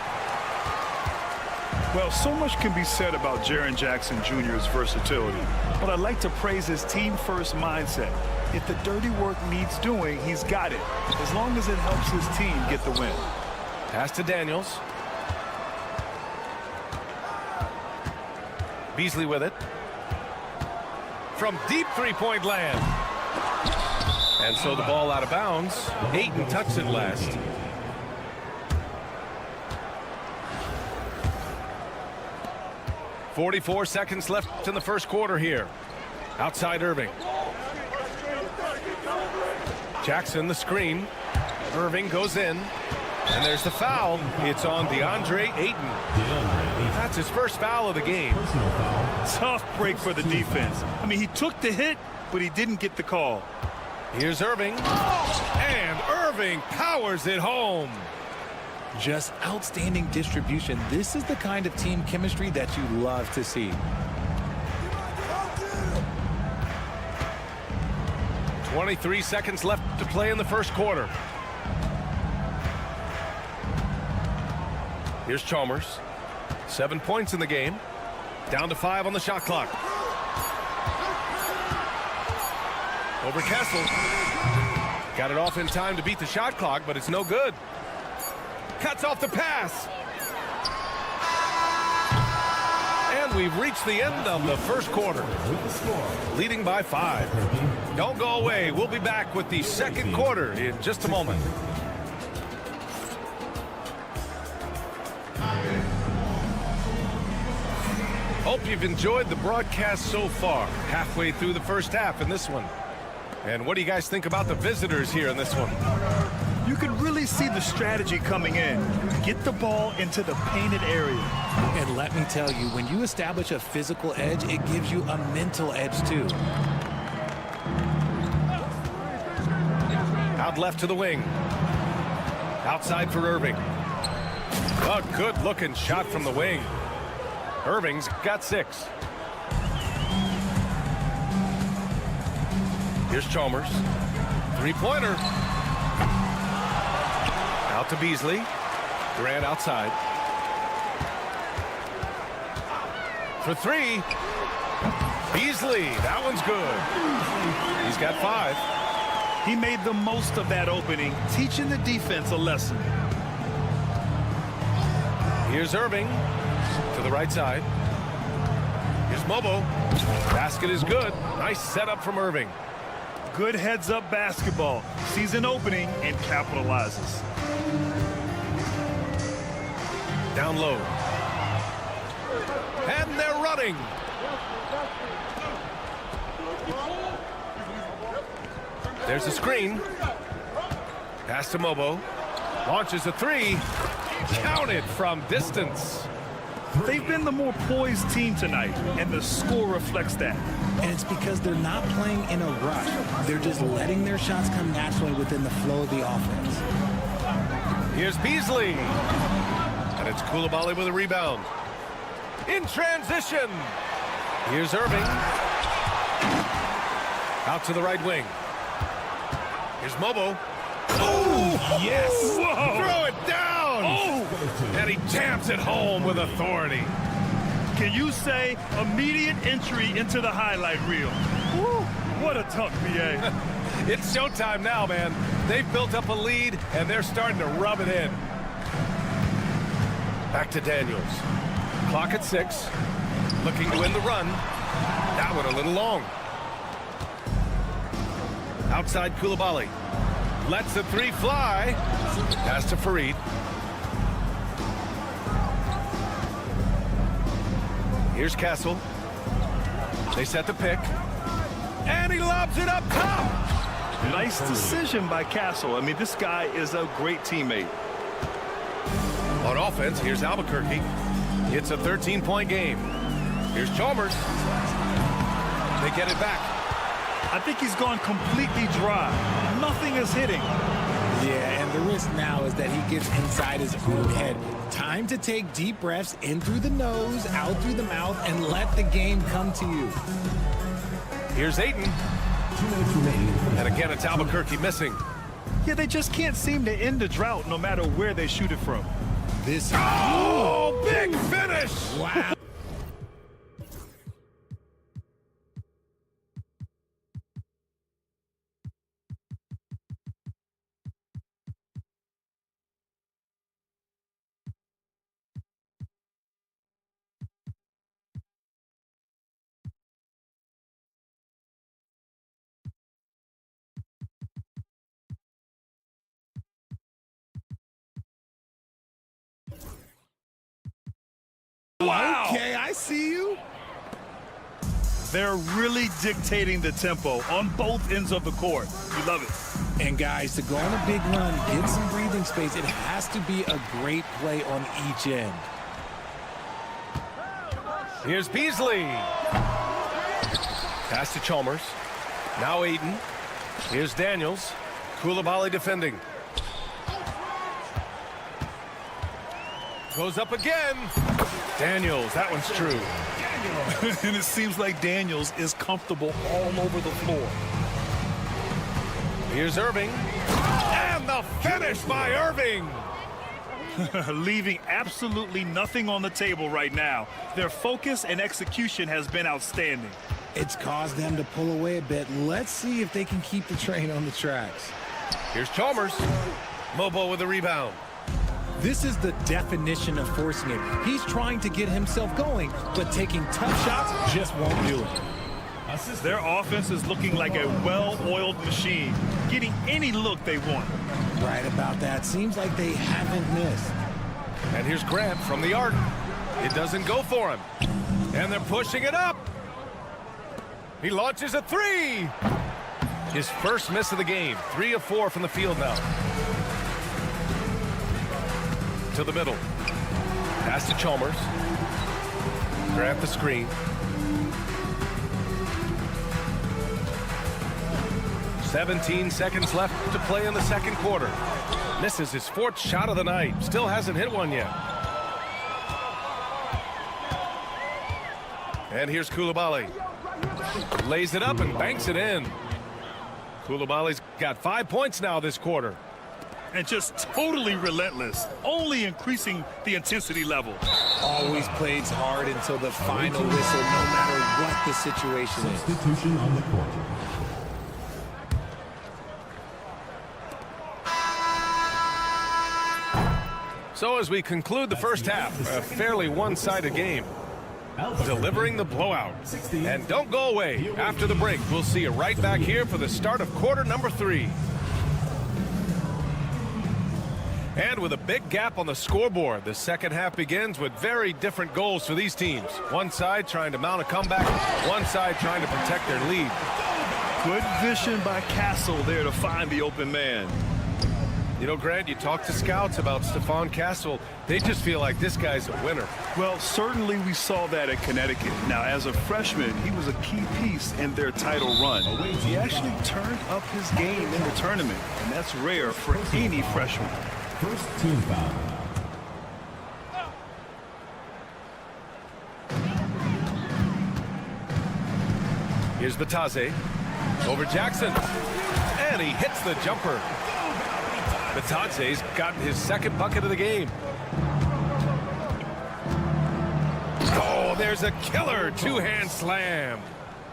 B: Well, so much can be said about Jaren Jackson Jr.'s versatility, but I'd like to praise his team-first mindset. If the dirty work needs doing, he's got it, as long as it helps his team get the win.
A: Pass to Daniels. Beasley with it. From deep three-point land. And so the ball out of bounds. Ayton touched it last. .44 seconds left in the first quarter here. Outside Irving. Jackson the screen. Irving goes in. And there's the foul. It's on DeAndre Ayton. That's his first foul of the game.
B: Tough break for the defense. I mean, he took the hit, but he didn't get the call.
A: Here's Irving. And Irving powers it home.
G: Just outstanding distribution. This is the kind of team chemistry that you love to see.
A: 23 seconds left to play in the first quarter. Here's Chalmers. 7 points in the game. Down to 5 on the shot clock. Over Kessel. Got it off in time to beat the shot clock, but it's no good. Cuts off the pass. And we've reached the end of the first quarter. Leading by 5. Don't go away. We'll be back with the second quarter in just a moment. Hope you've enjoyed the broadcast so far. Halfway through the first half in this one. And what do you guys think about the visitors here in this one?
B: You can really see the strategy coming in. Get the ball into the painted area.
G: And let me tell you, when you establish a physical edge, it gives you a mental edge too.
A: Out left to the wing. Outside for Irving. A good-looking shot from the wing. Irving's got 6. Here's Chalmers. Three-pointer. Out to Beasley. Durant outside. For 3. Beasley. That one's good. He's got 5.
B: He made the most of that opening, teaching the defense a lesson.
A: Here's Irving. To the right side. Here's Mobo. Basket is good. Nice setup from Irving.
B: Good heads-up basketball. Sees an opening and capitalizes.
A: Down low. And they're running. There's a screen. Pass to Mobo. Launches a 3. Counted from distance.
B: They've been the more poised team tonight, and the score reflects that.
G: And it's because they're not playing in a rush. They're just letting their shots come naturally within the flow of the offense.
A: Here's Beasley. And it's Coulibaly with a rebound. In transition. Here's Irving. Out to the right wing. Here's Mobo. Oh, yes.
B: Whoa.
A: Throw it down.
B: Oh.
A: And he jams it home with authority.
B: Can you say immediate entry into the highlight reel? Woo. What a tough BA.
A: It's showtime now, man. They've built up a lead, and they're starting to rub it in. Back to Daniels. Clock at 6. Looking to win the run. That one a little long. Outside Coulibaly. Lets the 3 fly. Pass to Fareed. Here's Castle. They set the pick. And he lobs it up top.
B: Nice decision by Castle. I mean, this guy is a great teammate.
A: On offense, here's Albuquerque. It's a 13-point game. Here's Chalmers. They get it back.
B: I think he's gone completely dry. Nothing is hitting.
G: Yeah, and the risk now is that he gets inside his own head. Time to take deep breaths in through the nose, out through the mouth, and let the game come to you.
A: Here's Ayton.
D: 2 minutes remaining.
A: And again, it's Albuquerque missing.
B: Yeah, they just can't seem to end the drought no matter where they shoot it from.
G: This
A: Oh, big finish!
B: Wow.
G: Okay, I see you.
B: They're really dictating the tempo on both ends of the court. You love it.
G: And guys, to go on a big run, get some breathing space, it has to be a great play on each end.
A: Here's Beasley. Pass to Chalmers. Now Aiden. Here's Daniels. Koulibaly defending. Goes up again. Daniels, that one's true.
B: And it seems like Daniels is comfortable all over the floor.
A: Here's Irving. And the finish by Irving.
B: Leaving absolutely nothing on the table right now. Their focus and execution has been outstanding.
G: It's caused them to pull away a bit. Let's see if they can keep the train on the tracks.
A: Here's Chalmers. Mobo with the rebound.
G: This is the definition of forcing it. He's trying to get himself going, but taking tough shots just won't do it.
B: Their offense is looking like a well-oiled machine, getting any look they want.
G: Right about that. Seems like they haven't missed.
A: And here's Grant from the arc. It doesn't go for him. And they're pushing it up. He launches a three. His first miss of the game. 3 of 4 from the field now. To the middle. Pass to Chalmers. Grab the screen. 17 seconds left to play in the second quarter. Misses his 4th shot of the night. Still hasn't hit one yet. And here's Koulibaly. Lays it up and banks it in. Koulibaly's got 5 points now this quarter.
B: And just totally relentless, only increasing the intensity level.
G: Always plays hard until the final whistle, no matter what the situation is.
D: Substitution on the court.
A: So as we conclude the first half, a fairly one-sided game. Delivering the blowout. And don't go away. After the break, we'll see you right back here for the start of quarter number 3. And with a big gap on the scoreboard, the second half begins with very different goals for these teams. One side trying to mount a comeback, one side trying to protect their lead.
B: Good vision by Castle there to find the open man.
A: You know, Grant, you talk to scouts about Stephon Castle. They just feel like this guy's a winner.
B: Well, certainly we saw that at Connecticut. Now, as a freshman, he was a key piece in their title run. He actually turned up his game in the tournament, and that's rare for any freshman.
D: First team foul.
A: Here's Batadze. Over Jackson. And he hits the jumper. Batadze's gotten his 2nd bucket of the game. Oh, there's a killer 2-hand slam.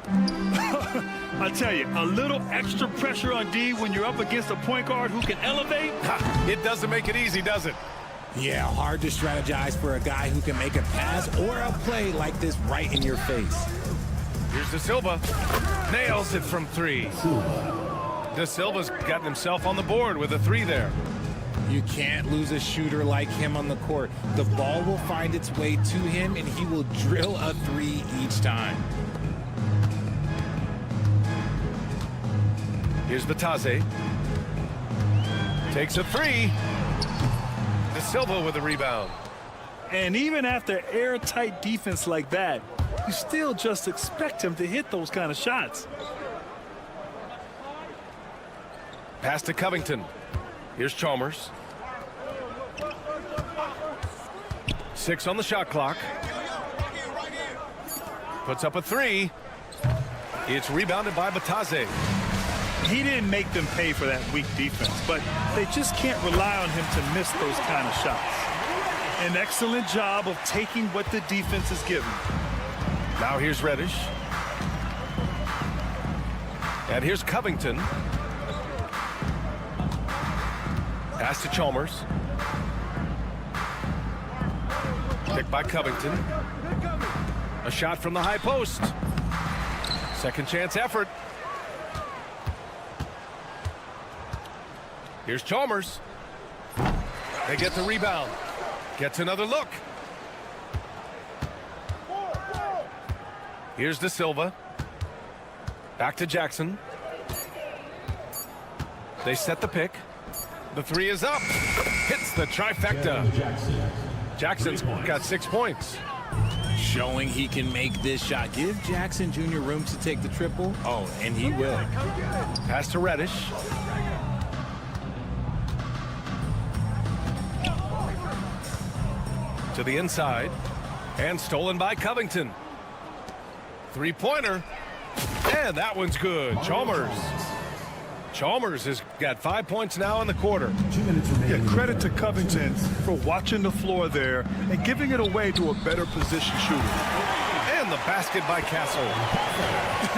B: I tell you, a little extra pressure on D when you're up against a point guard who can elevate.
A: It doesn't make it easy, does it?
G: Yeah, hard to strategize for a guy who can make a pass or a play like this right in your face.
A: Here's De Silva. Nails it from 3. De Silva's gotten himself on the board with a 3 there.
G: You can't lose a shooter like him on the court. The ball will find its way to him, and he will drill a 3 each time.
A: Here's Batadze. Takes a 3. De Silva with a rebound.
B: And even after airtight defense like that, you still just expect him to hit those kind of shots.
A: Pass to Covington. Here's Chalmers. 6 on the shot clock. Puts up a 3. It's rebounded by Batadze.
B: He didn't make them pay for that weak defense, but they just can't rely on him to miss those kind of shots. An excellent job of taking what the defense is given.
A: Now here's Reddish. And here's Covington. Pass to Chalmers. Picked by Covington. A shot from the high post. Second chance effort. Here's Chalmers. They get the rebound. Gets another look. Here's De Silva. Back to Jackson. They set the pick. The three is up. Hits the trifecta. Jackson's got 6 points.
G: Showing he can make this shot. Give Jackson Jr. room to take the triple. Oh, and he will.
A: Pass to Reddish. To the inside. And stolen by Covington. Three-pointer. And that one's good. Chalmers has got 5 points now in the quarter.
B: Yeah, credit to Covington for watching the floor there and giving it away to a better position shooter.
A: And the basket by Castle.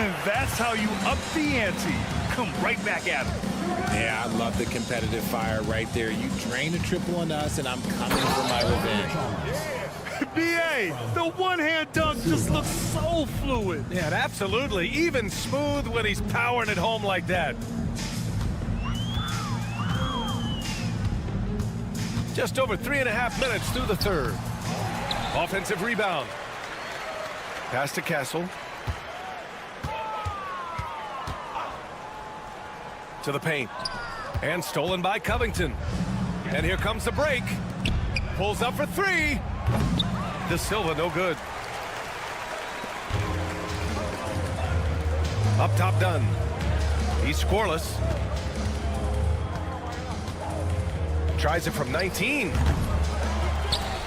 B: And that's how you up the ante. Come right back at him.
G: Yeah, I love the competitive fire right there. You drain a triple on us, and I'm coming for my revenge.
B: B.A., the one-hand dunk just looks so fluid.
A: Yeah, absolutely. Even smooth when he's powering it home like that. Just over 3.5 minutes through the third. Offensive rebound. Pass to Castle. To the paint. And stolen by Covington. And here comes the break. Pulls up for three. De Silva, no good. Up top done. He's scoreless. Tries it from 19.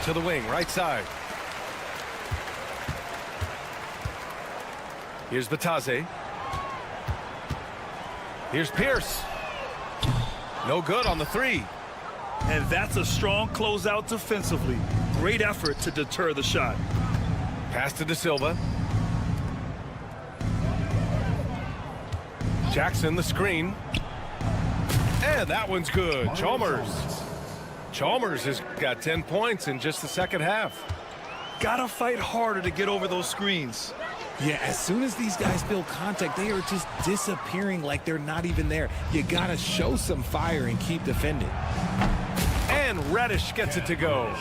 A: To the wing, right side. Here's Batase. Here's Pierce. No good on the three.
B: And that's a strong closeout defensively. Great effort to deter the shot.
A: Pass to De Silva. Jackson, the screen. And that one's good. Chalmers has got 10 points in just the second half.
B: Gotta fight harder to get over those screens.
G: Yeah, as soon as these guys feel contact, they are just disappearing like they're not even there. You gotta show some fire and keep defending.
A: And Reddish gets it to go.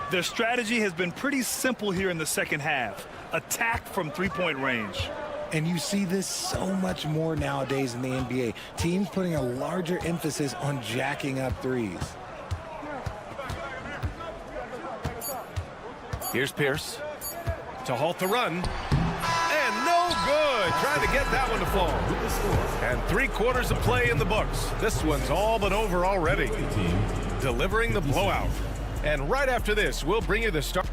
B: Their strategy has been pretty simple here in the second half. Attack from three-point range.
G: And you see this so much more nowadays in the NBA. Teams putting a larger emphasis on jacking up threes.
A: Here's Pierce to halt the run. And no good. Trying to get that one to fall. And 3/4 of play in the books. This one's all but over already. Delivering the blowout. And right after this, we'll bring you the start.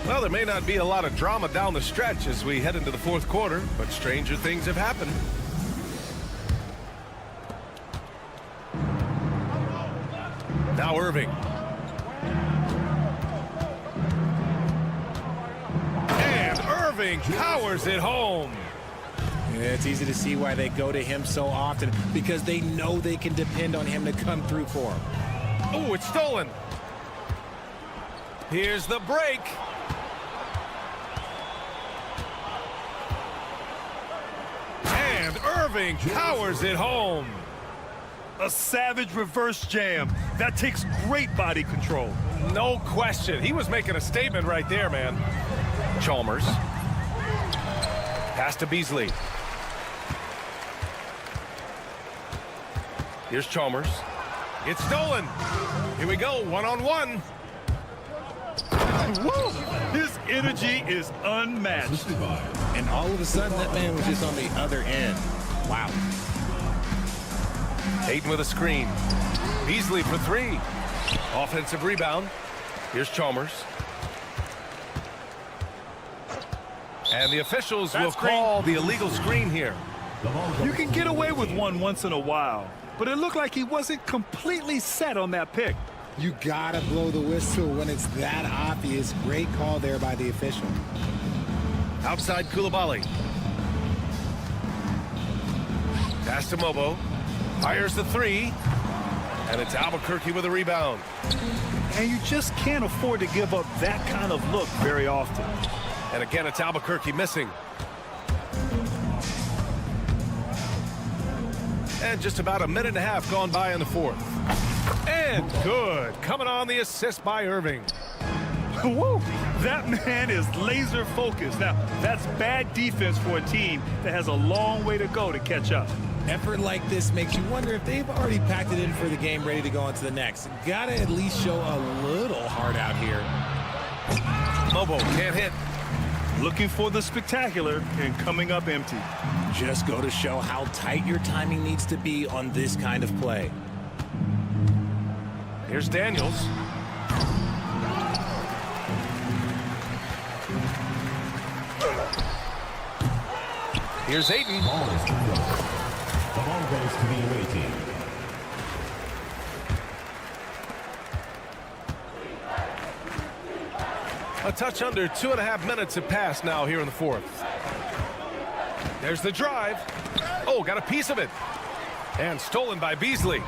A: Well, there may not be a lot of drama down the stretch as we head into the fourth quarter, but stranger things have happened. Now Irving. And Irving powers it home.
G: Yeah, it's easy to see why they go to him so often, because they know they can depend on him to come through for them.
A: Oh, it's stolen. Here's the break. And Irving powers it home.
B: A savage reverse jam. That takes great body control.
A: No question. He was making a statement right there, man. Chalmers. Pass to Beasley. Here's Chalmers. It's stolen. Here we go, one-on-one.
B: Woo! His energy is unmatched.
G: And all of a sudden, that man was just on the other end. Wow.
A: Hayden with a screen. Beasley for three. Offensive rebound. Here's Chalmers. And the officials will call the illegal screen here.
B: You can get away with one once in a while, but it looked like he wasn't completely set on that pick.
G: You gotta blow the whistle when it's that obvious. Great call there by the official.
A: Outside Koulibaly. Pass to Mobo. Fires the three. And it's Albuquerque with a rebound.
B: And you just can't afford to give up that kind of look very often.
A: And again, it's Albuquerque missing. And just about a minute and a half gone by in the fourth. And good. Coming on the assist by Irving.
B: Whoa, that man is laser focused. Now, that's bad defense for a team that has a long way to go to catch up.
G: Effort like this makes you wonder if they've already packed it in for the game, ready to go on to the next. Gotta at least show a little heart out here.
A: Mobo can't hit.
B: Looking for the spectacular and coming up empty.
G: Just go to show how tight your timing needs to be on this kind of play.
A: Here's Daniels. Here's Ayton.
D: Ball is turned over. The ball goes to the away team.
A: A touch under 2.5 minutes have passed now here in the fourth. There's the drive. Oh, got a piece of it. And stolen by Beasley.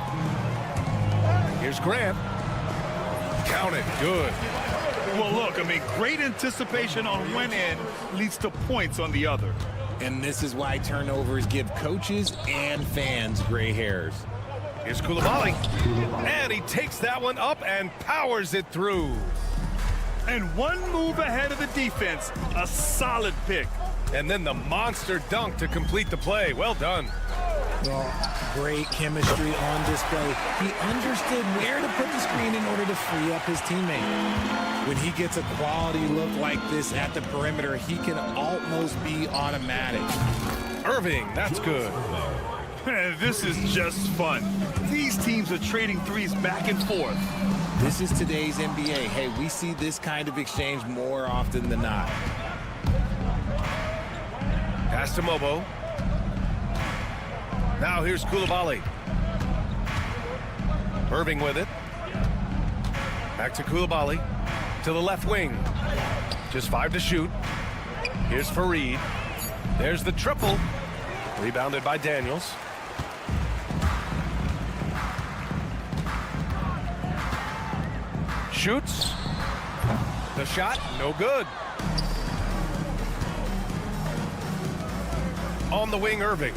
A: Here's Grant. Count it. Good.
B: Well, look, I mean, great anticipation on one end leads to points on the other.
G: And this is why turnovers give coaches and fans gray hairs.
A: Here's Koulibaly. And he takes that one up and powers it through.
B: And one move ahead of the defense. A solid pick.
A: And then the monster dunk to complete the play. Well done.
G: Well, great chemistry on display. He understood where to put the screen in order to free up his teammate. When he gets a quality look like this at the perimeter, he can almost be automatic.
A: Irving, that's good.
B: Man, this is just fun. These teams are trading threes back and forth.
G: This is today's NBA. Hey, we see this kind of exchange more often than not.
A: Pass to Mobo. Now here's Koulibaly. Irving with it. Back to Koulibaly. To the left wing. Just 5 to shoot. Here's Fareed. There's the triple. Rebounded by Daniels. Shoots. The shot, no good. On the wing, Irving.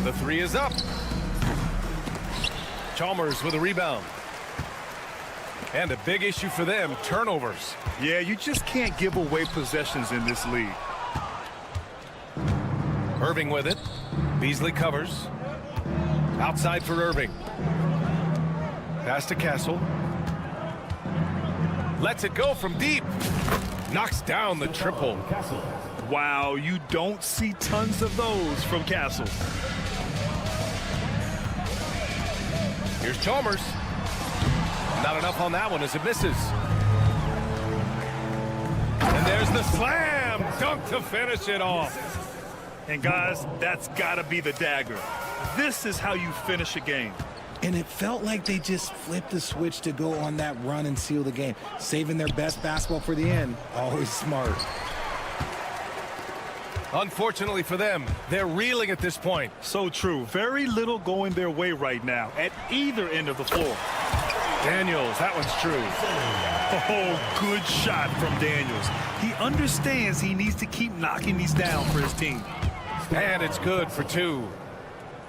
A: The three is up. Chalmers with a rebound. And a big issue for them, turnovers.
B: Yeah, you just can't give away possessions in this league.
A: Irving with it. Beasley covers. Outside for Irving. Pass to Castle. Lets it go from deep. Knocks down the triple.
B: Wow, you don't see tons of those from Castle.
A: Here's Chalmers. Not enough on that one as it misses. And there's the slam dunk to finish it off.
B: And guys, that's gotta be the dagger. This is how you finish a game.
G: And it felt like they just flipped the switch to go on that run and seal the game. Saving their best basketball for the end. Always smart.
A: Unfortunately for them, they're reeling at this point.
B: So true. Very little going their way right now at either end of the floor.
A: Daniels, that one's true.
B: Oh, good shot from Daniels. He understands he needs to keep knocking these down for his team.
A: And it's good for 2.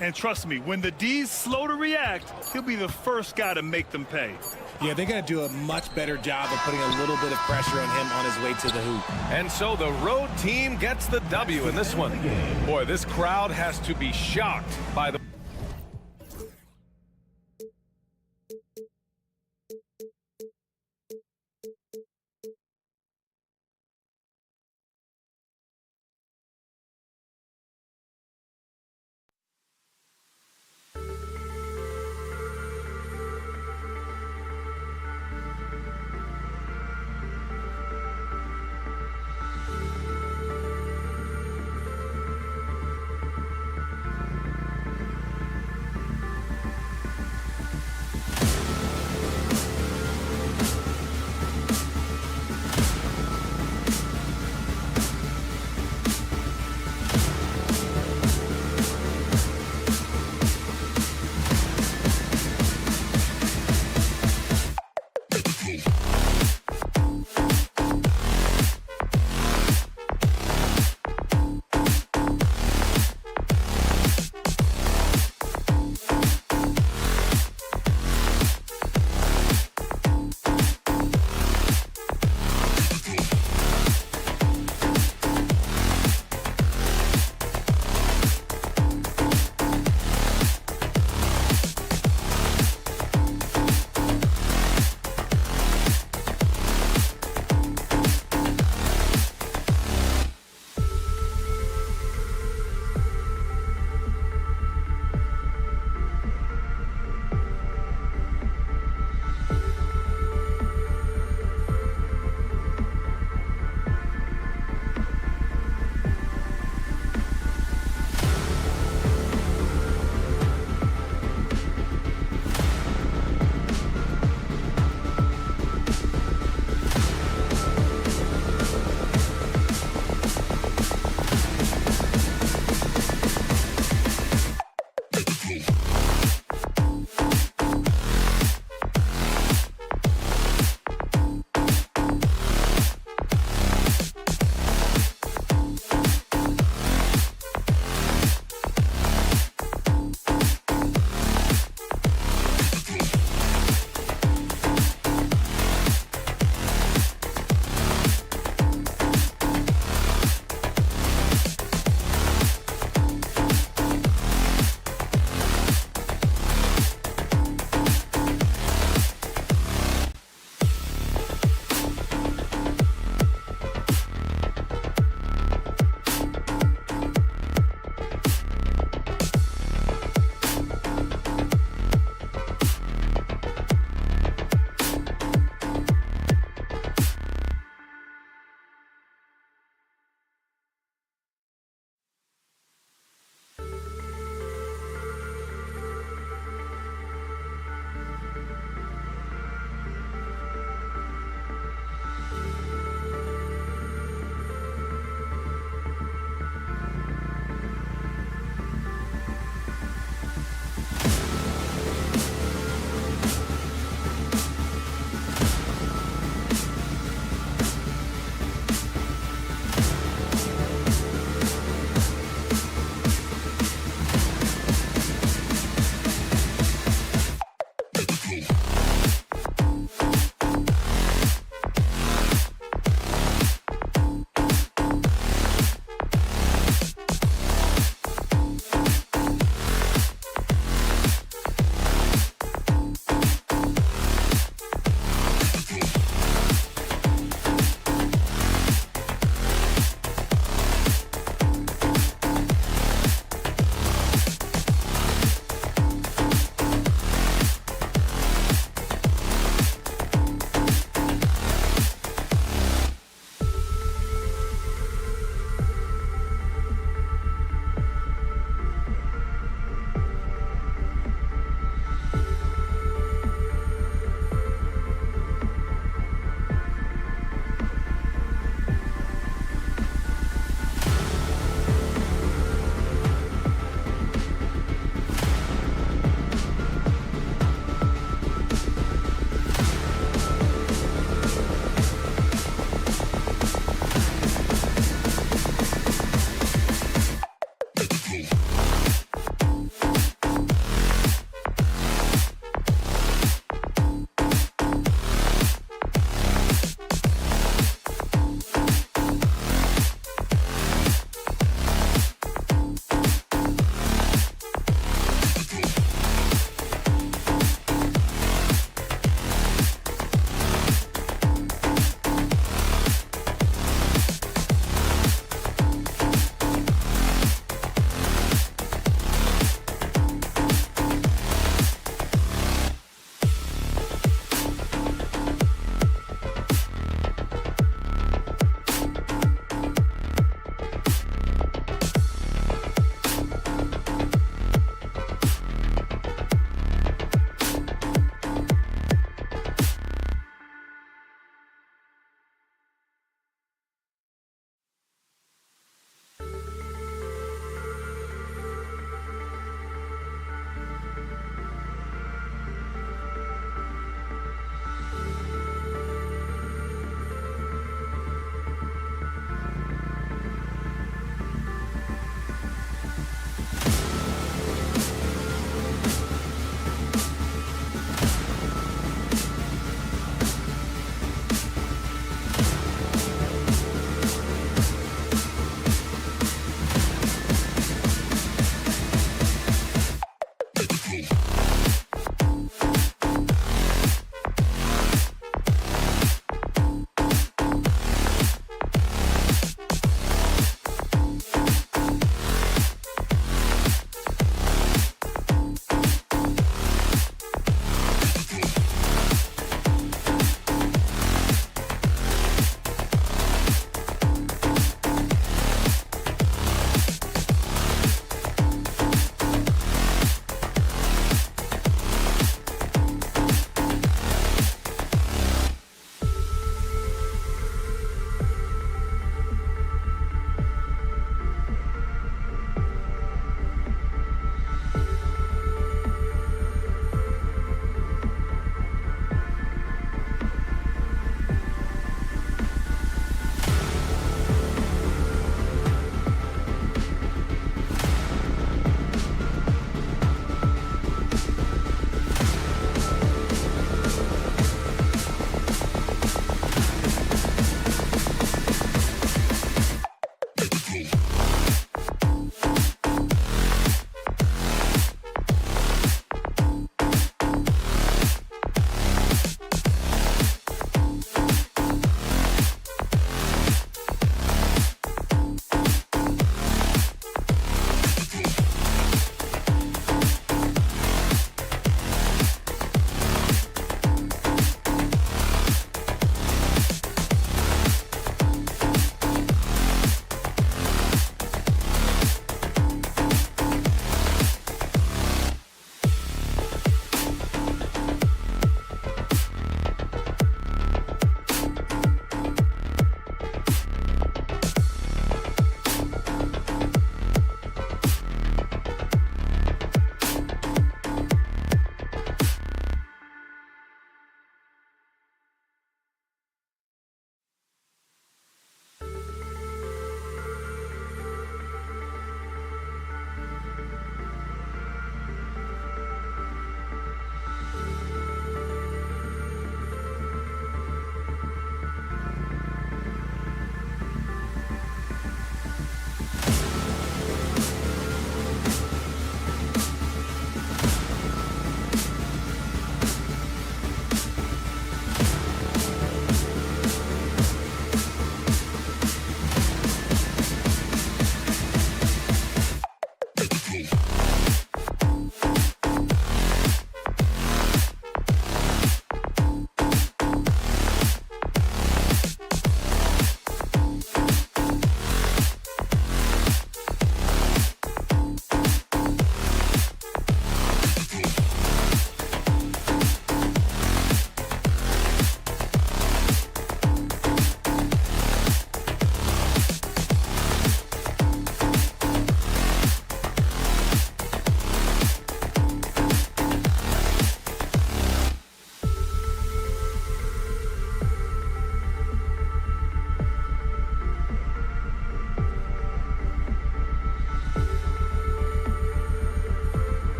B: And trust me, when the D's slow to react, he'll be the first guy to make them pay.
G: Yeah, they're going to do a much better job of putting a little bit of pressure on him on his way to the hoop.
A: And so the road team gets the W in this one. Boy, this crowd has to be shocked by the...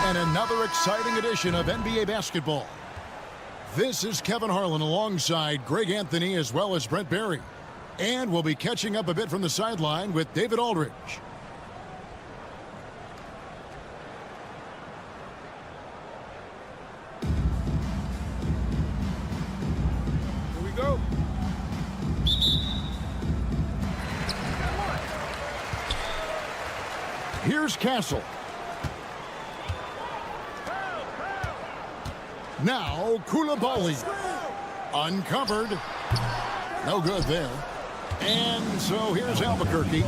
H: and another exciting edition of NBA basketball. This is Kevin Harlan alongside Greg Anthony as well as Brent Barry. And we'll be catching up a bit from the sideline with David Aldridge.
A: Here we go.
H: Here's Castle. Now Koulibaly. Uncovered. No good there. And so here's Albuquerque.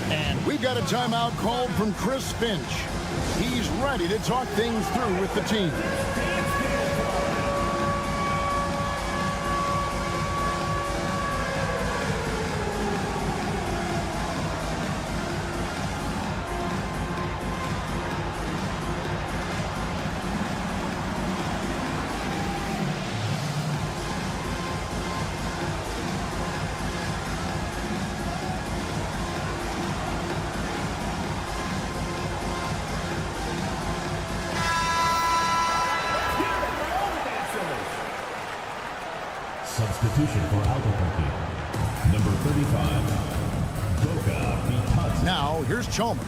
H: And we've got a timeout called from Chris Finch. He's ready to talk things through with the team.
D: Substitution for Albuquerque. Number 35, Goga Bitadze.
H: Now, here's Chalmers.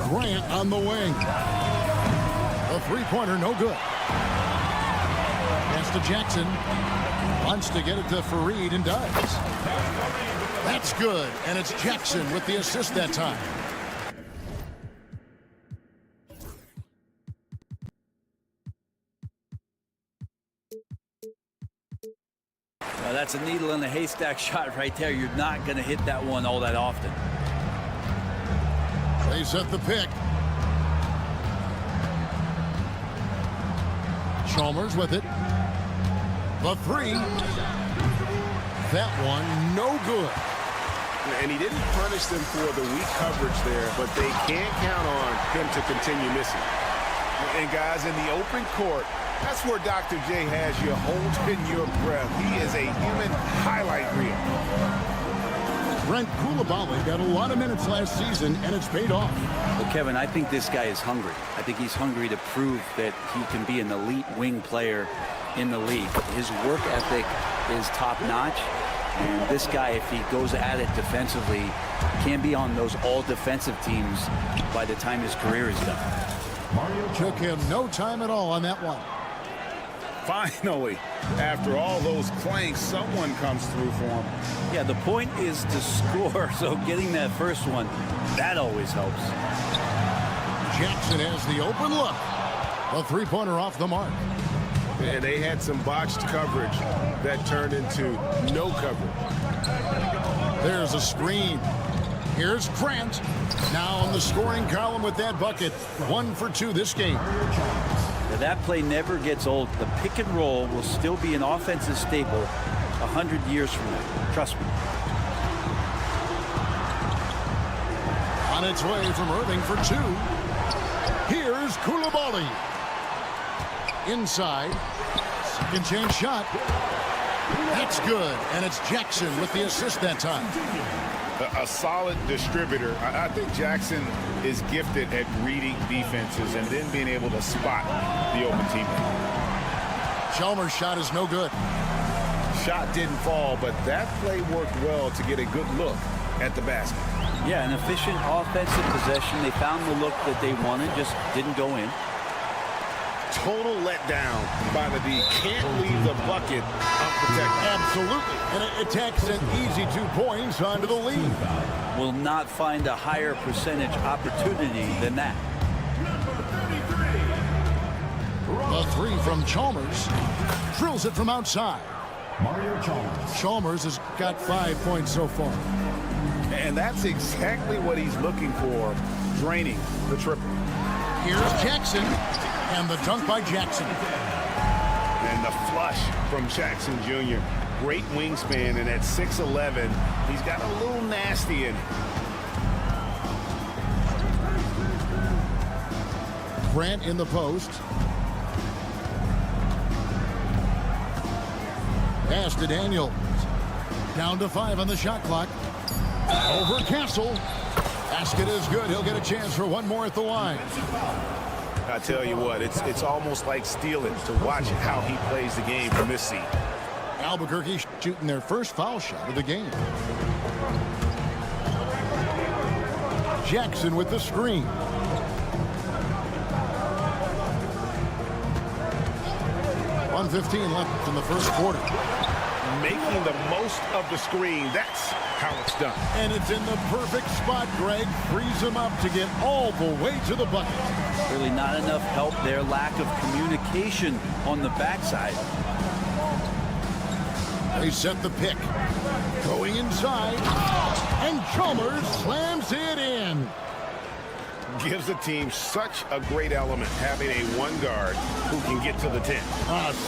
H: Grant on the wing. A three-pointer, no good. Pass to Jackson. Wants to get it to Fareed and does. That's good, and it's Jackson with the assist that time.
I: That's a needle in the haystack shot right there. You're not going to hit that one all that often.
H: They set the pick. Chalmers with it. The three. That one, no good.
J: And he didn't punish them for the weak coverage there, but they can't count on him to continue missing.
A: And guys, in the open court, that's where Dr. J has you holding your breath. He is a human highlight reel.
H: Brent, Koulibaly got a lot of minutes last season, and it's paid off.
I: Well, Kevin, I think this guy is hungry. I think he's hungry to prove that he can be an elite wing player in the league. His work ethic is top-notch, and this guy, if he goes at it defensively, can be on those all-defensive teams by the time his career is done.
H: Mario took him no time at all on that one.
J: Finally, after all those clanks, someone comes through for him.
I: Yeah, the point is to score, so getting that first one, that always helps.
H: Jackson has the open look. A three-pointer off the mark.
J: And they had some botched coverage that turned into no coverage.
H: There's a screen. Here's Grant. Now on the scoring column with that bucket. 1 for 2 this game.
I: Now, that play never gets old. The pick and roll will still be an offensive staple 100 years from now. Trust me.
H: On its way from Irving for 2. Here's Koulibaly. Inside. Second chance shot. That's good. And it's Jackson with the assist that time.
J: A solid distributor. I think Jackson is gifted at reading defenses and then being able to spot the open teammate.
H: Chalmers' shot is no good.
J: Shot didn't fall, but that play worked well to get a good look at the basket.
I: Yeah, an efficient offensive possession. They found the look that they wanted, just didn't go in.
J: Total letdown by the D. Can't leave the bucket unprotected.
H: Absolutely. And it takes an easy 2 points onto the lead.
I: Will not find a higher percentage opportunity than that.
H: The three from Chalmers. Drills it from outside.
D: Mario Chalmers.
H: Chalmers has got 5 points so far.
J: And that's exactly what he's looking for, draining the triple.
H: Here's Jackson. And the dunk by Jackson.
J: And the flush from Jackson Jr. Great wingspan, and at 6'11", he's got a little nasty in it.
H: Grant in the post. Pass to Daniels. Down to 5 on the shot clock. Over Castle. Basket is good. He'll get a chance for one more at the line.
J: I tell you what, it's almost like stealing to watch how he plays the game from this seat.
H: Albuquerque shooting their first foul shot of the game. Jackson with the screen. .1:15 left in the first quarter.
J: Making the most of the screen, that's how it's done.
H: And it's in the perfect spot, Greg. Frees him up to get all the way to the bucket.
I: Really not enough help there. Lack of communication on the backside.
H: They set the pick. Going inside. And Chalmers slams it in.
J: Gives the team such a great element having a one guard who can get to the 10.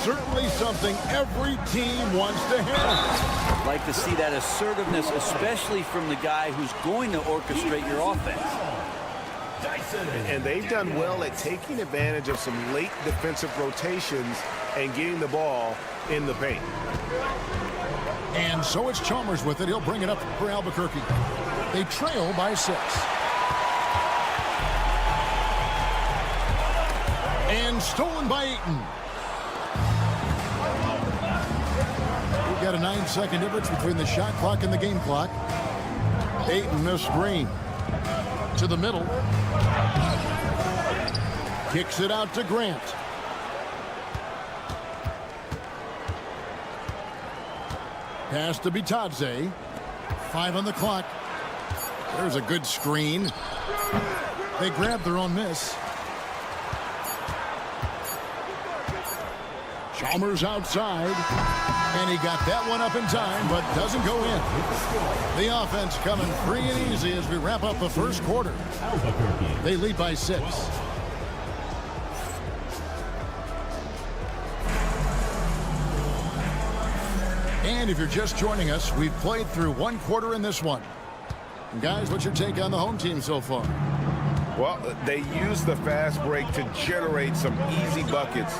H: Certainly something every team wants to have.
I: Like to see that assertiveness, especially from the guy who's going to orchestrate your offense.
J: And they've done well at taking advantage of some late defensive rotations and getting the ball in the paint.
H: And so it's Chalmers with it. He'll bring it up for Albuquerque. They trail by 6. And stolen by Ayton. We've got a 9-second difference between the shot clock and the game clock. Ayton, the screen. To the middle. Kicks it out to Grant. Pass to Bitadze. 5 on the clock. There's a good screen. They grab their own miss. Chalmers outside, and he got that one up in time, but doesn't go in. The offense coming free and easy as we wrap up the first quarter. They lead by 6. And if you're just joining us, we've played through one quarter in this one. And guys, what's your take on the home team so far?
J: Well, they used the fast break to generate some easy buckets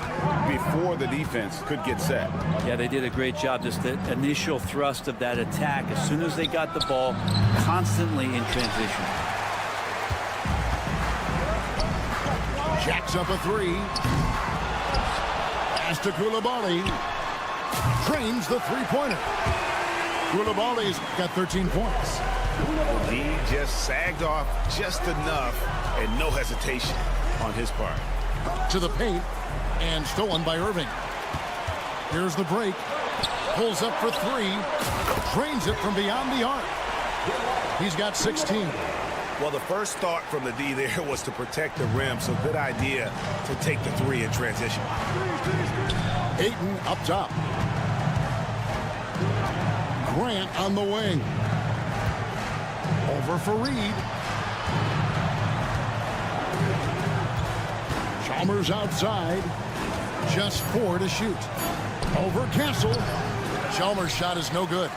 J: before the defense could get set.
I: Yeah, they did a great job. Just the initial thrust of that attack, as soon as they got the ball, constantly in transition.
H: Jacks up a 3. Pass to Koulibaly. Trains the three-pointer. Koulibaly's got 13 points.
J: He just sagged off just enough and no hesitation on his part.
H: To the paint and stolen by Irving. Here's the break. Pulls up for 3. Trains it from beyond the arc. He's got 16.
J: Well, the first thought from the D there was to protect the rim, so good idea to take the 3 in transition.
H: Ayton up top. Grant on the wing. Over for Reed. Chalmers outside. Just 4 to shoot. Over Castle. Chalmers' shot is no good.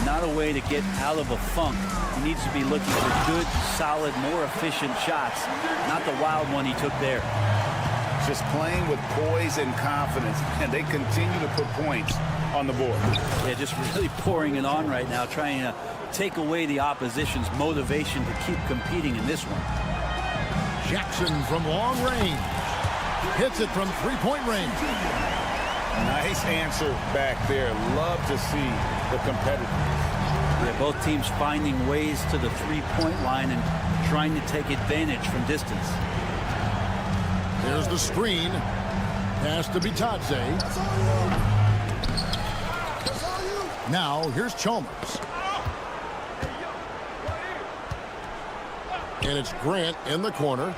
I: Not a way to get out of a funk. He needs to be looking for good, solid, more efficient shots. Not the wild one he took there.
J: Just playing with poise and confidence, and they continue to put points on the board.
I: Yeah, just really pouring it on right now, trying to take away the opposition's motivation to keep competing in this one.
H: Jackson from long range. Hits it from three-point range.
J: Nice answer back there. Love to see the competitiveness.
I: Yeah, both teams finding ways to the three-point line and trying to take advantage from distance.
H: There's the screen. Pass to Bitadze. Now, here's Chalmers. And it's Grant in the corner.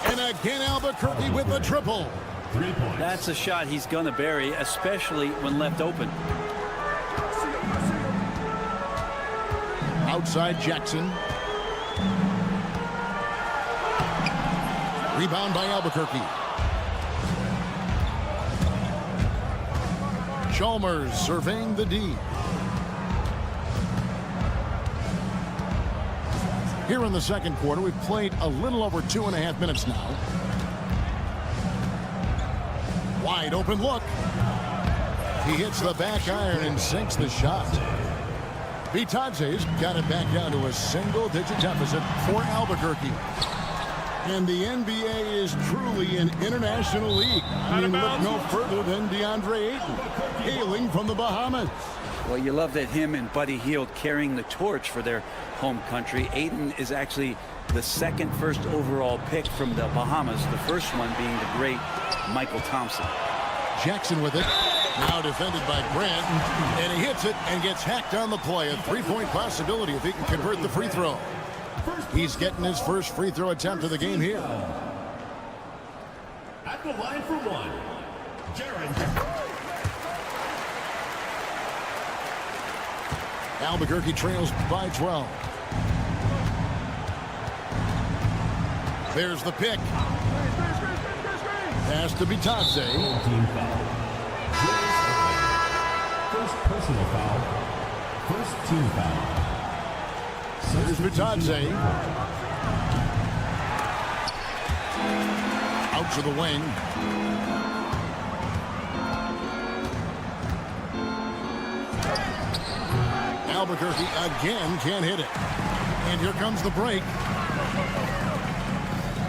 H: And again, Albuquerque with the triple.
D: 3 points.
I: That's a shot he's going to bury, especially when left open.
H: Outside Jackson. Rebound by Albuquerque. Chalmers surveying the D. Here in the second quarter, we've played a little over 2.5 minutes now. Wide open look. He hits the back iron and sinks the shot. Bitadze's got it back down to a single-digit deficit for Albuquerque. And the NBA is truly an international league. I mean, look no further than DeAndre Ayton, hailing from the Bahamas.
I: Well, you love that him and Buddy Hield carrying the torch for their home country. Ayton is actually the second first overall pick from the Bahamas, the first one being the great Michael Thompson.
H: Jackson with it. Now defended by Grant. And he hits it and gets hacked on the play. A three-point possibility if he can convert the free throw. He's getting his first free throw attempt of the game here.
D: At the line for one, Jaron.
H: Albuquerque trails by 12. There's the pick. Pass to Bitadze.
D: Team foul. First personal foul. First team foul.
H: There's Bitadze. Out to the wing. Albuquerque again can't hit it. And here comes the break.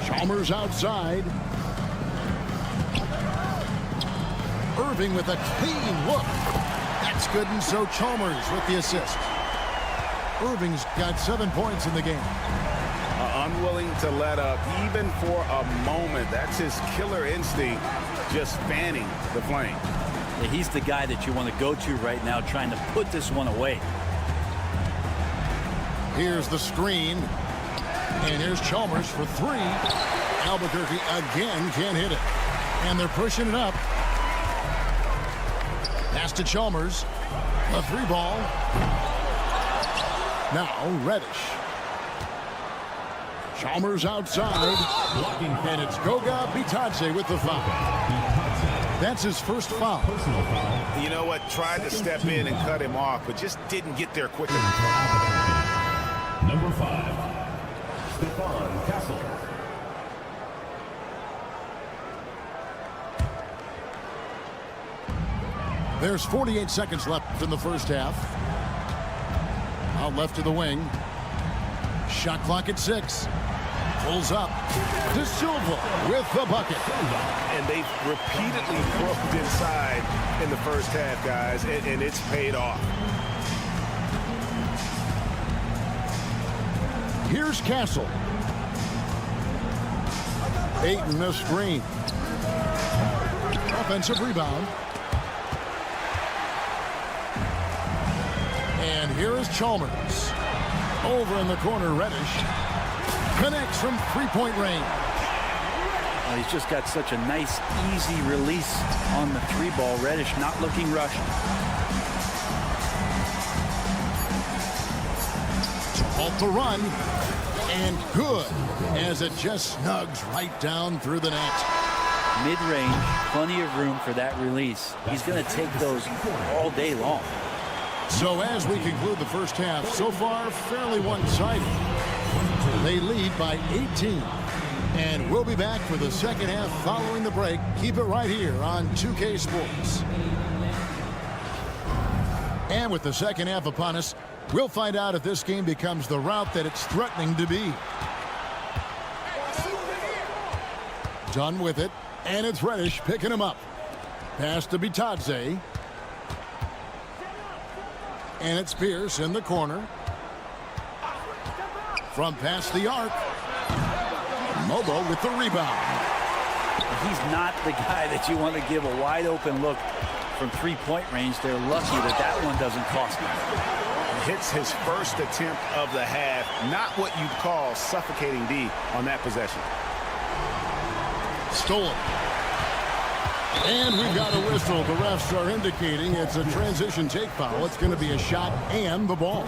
H: Chalmers outside. Irving with a clean look. That's good, and so Chalmers with the assist. Irving's got 7 points in the game.
J: Unwilling to let up even for a moment. That's his killer instinct, just fanning the flame.
I: Yeah, he's the guy that you want to go to right now, trying to put this one away.
H: Here's the screen. And here's Chalmers for three. Albuquerque again can't hit it. And they're pushing it up. Pass to Chalmers. A three ball. Now Reddish. Chalmers outside. And it's Goga Bitadze with the foul. That's his first foul.
J: You know what? Tried to step in and cut him off, but just didn't get there quick enough.
D: Number 5, Stefan Castle.
H: There's 48 seconds left in the first half. Out left to the wing. Shot clock at 6. Pulls up. De Silva with the bucket.
J: And they've repeatedly broke inside in the first half, guys, and it's paid off.
H: Here's Castle. Ayton the screen. Offensive rebound. And here is Chalmers. Over in the corner, Reddish. Connects from three-point range.
I: Well, he's just got such a nice, easy release on the three ball. Reddish not looking rushed.
H: To halt the run. And good, as it just snugs right down through the net.
I: Mid-range, plenty of room for that release. He's going to take those all day long.
H: So as we conclude the first half, so far fairly one-sided. They lead by 18. And we'll be back for the second half following the break. Keep it right here on 2K Sports. And with the second half upon us, we'll find out if this game becomes the route that it's threatening to be. Done with it, and it's Reddish picking him up. Pass to Bitadze. And it's Pierce in the corner. From past the arc. Mobo with the rebound.
I: He's not the guy that you want to give a wide open look from three-point range. They're lucky that that one doesn't cost him.
J: Hits his first attempt of the half. Not what you'd call suffocating D on that possession.
H: Stolen. And we've got a whistle. The refs are indicating it's a transition take foul. It's going to be a shot and the ball.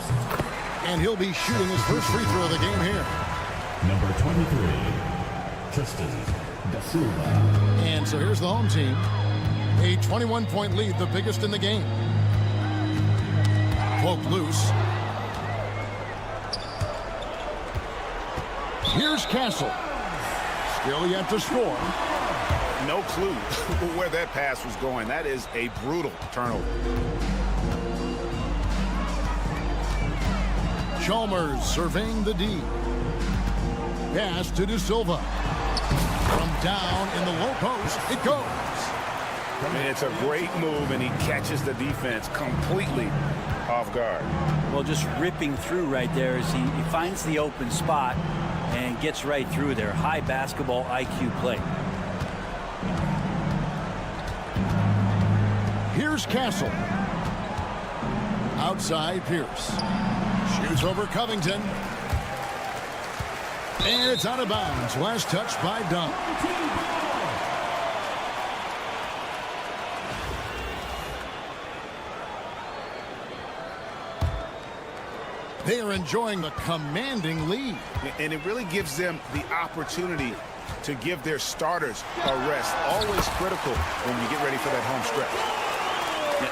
H: And he'll be shooting his first free throw of the game here.
D: Number 23, Tristan Da Silva.
H: And so here's the home team. A 21-point lead, the biggest in the game. Poke loose. Here's Castle. Still yet to score.
J: No clue where that pass was going. That is a brutal turnover.
H: Chalmers surveying the D. Pass to De Silva. From down in the low post, it goes.
J: And it's a great move, and he catches the defense completely off guard.
I: Well, just ripping through right there as he finds the open spot and gets right through there. High basketball IQ play.
H: Here's Castle. Outside Pierce. Shoots over Covington. And it's out of bounds. Last touch by Dunn. They are enjoying the commanding lead.
J: And it really gives them the opportunity to give their starters a rest. Always critical when you get ready for that home stretch.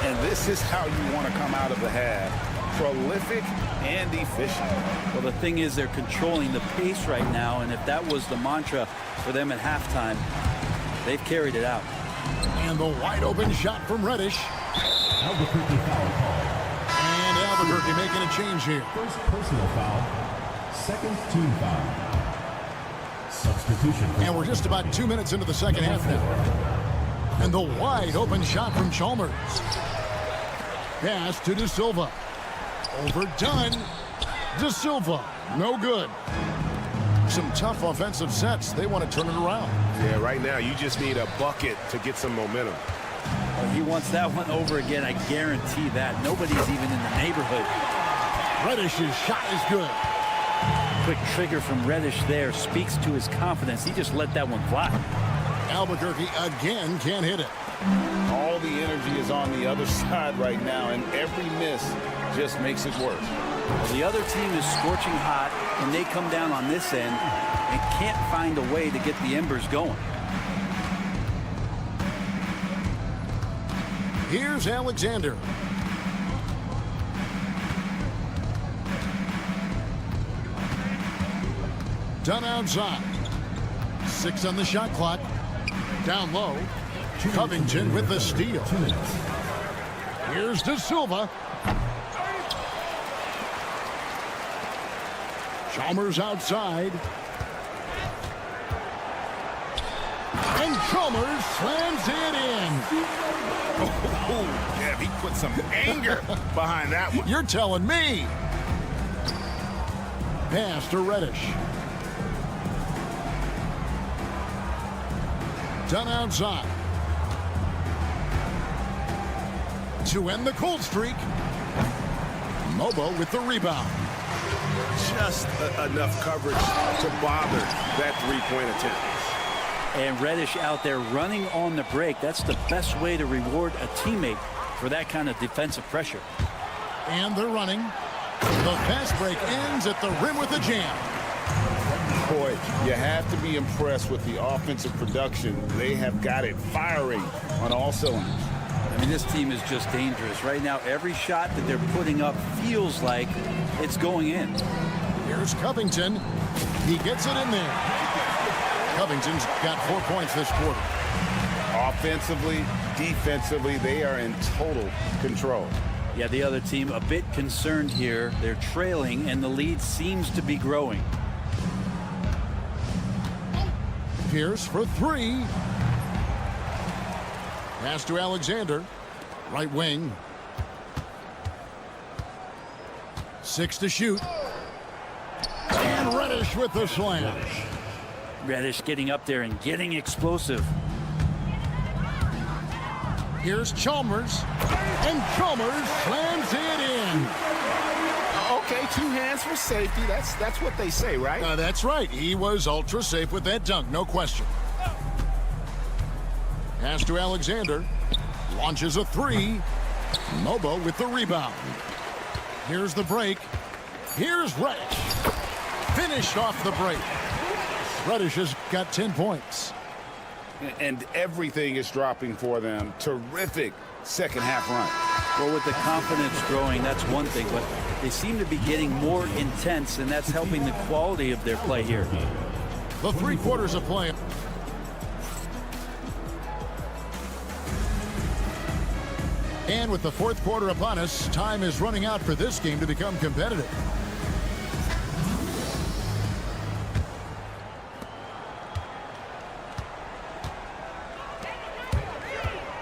J: And this is how you want to come out of the half. Prolific and efficient.
I: Well, the thing is, they're controlling the pace right now, and if that was the mantra for them at halftime, they've carried it out.
H: And the wide open shot from Reddish.
D: Albuquerque foul call.
H: And Albuquerque making a change here.
D: First personal foul. Second team foul. Substitution.
H: And we're just about 2 minutes into the second half now. And the wide open shot from Chalmers. Pass to De Silva. Overdone. De Silva. No good. Some tough offensive sets. They want to turn it around.
A: Yeah, right now you just need a bucket to get some momentum.
I: He wants that one over again. I guarantee that. Nobody's even in the neighborhood.
H: Reddish's shot is good.
I: Quick trigger from Reddish there speaks to his confidence. He just let that one fly.
H: Albuquerque again can't hit it.
J: All the energy is on the other side right now, and every miss just makes it worse.
I: Well, the other team is scorching hot, and they come down on this end and can't find a way to get the embers going.
H: Here's Alexander. Done outside. 6 on the shot clock. Down low. Covington with the steal. Here's De Silva. Chalmers outside. And Chalmers slams it in.
J: Oh, yeah, he put some anger behind that one.
H: You're telling me. Pass to Reddish. Done outside. To end the cold streak. Mobo with the rebound.
A: Just enough coverage to bother that three-point attempt.
I: And Reddish out there running on the break. That's the best way to reward a teammate for that kind of defensive pressure.
H: And they're running. The fast break ends at the rim with a jam.
J: Boy, you have to be impressed with the offensive production. They have got it firing on all cylinders.
I: I mean, this team is just dangerous. Right now, every shot that they're putting up feels like it's going in.
H: Here's Covington. He gets it in there. Covington's got 4 points this quarter.
J: Offensively, defensively, they are in total control.
I: Yeah, the other team a bit concerned here. They're trailing, and the lead seems to be growing.
H: Pierce for 3. Pass to Alexander. Right wing. 6 to shoot. And Reddish with the slam.
I: Reddish getting up there and getting explosive.
H: Here's Chalmers. And Chalmers slams it in.
J: Okay, 2 hands for safety. That's what they say, right?
H: That's right. He was ultra safe with that dunk, no question. Pass to Alexander. Launches a 3. Mobo with the rebound. Here's the break. Here's Reddish. Finished off the break. Reddish has got 10 points.
J: And everything is dropping for them. Terrific second half run.
I: Well, with the confidence growing, that's one thing, but they seem to be getting more intense, and that's helping the quality of their play here.
H: The 3 quarters of play. And with the 4th quarter upon us, time is running out for this game to become competitive.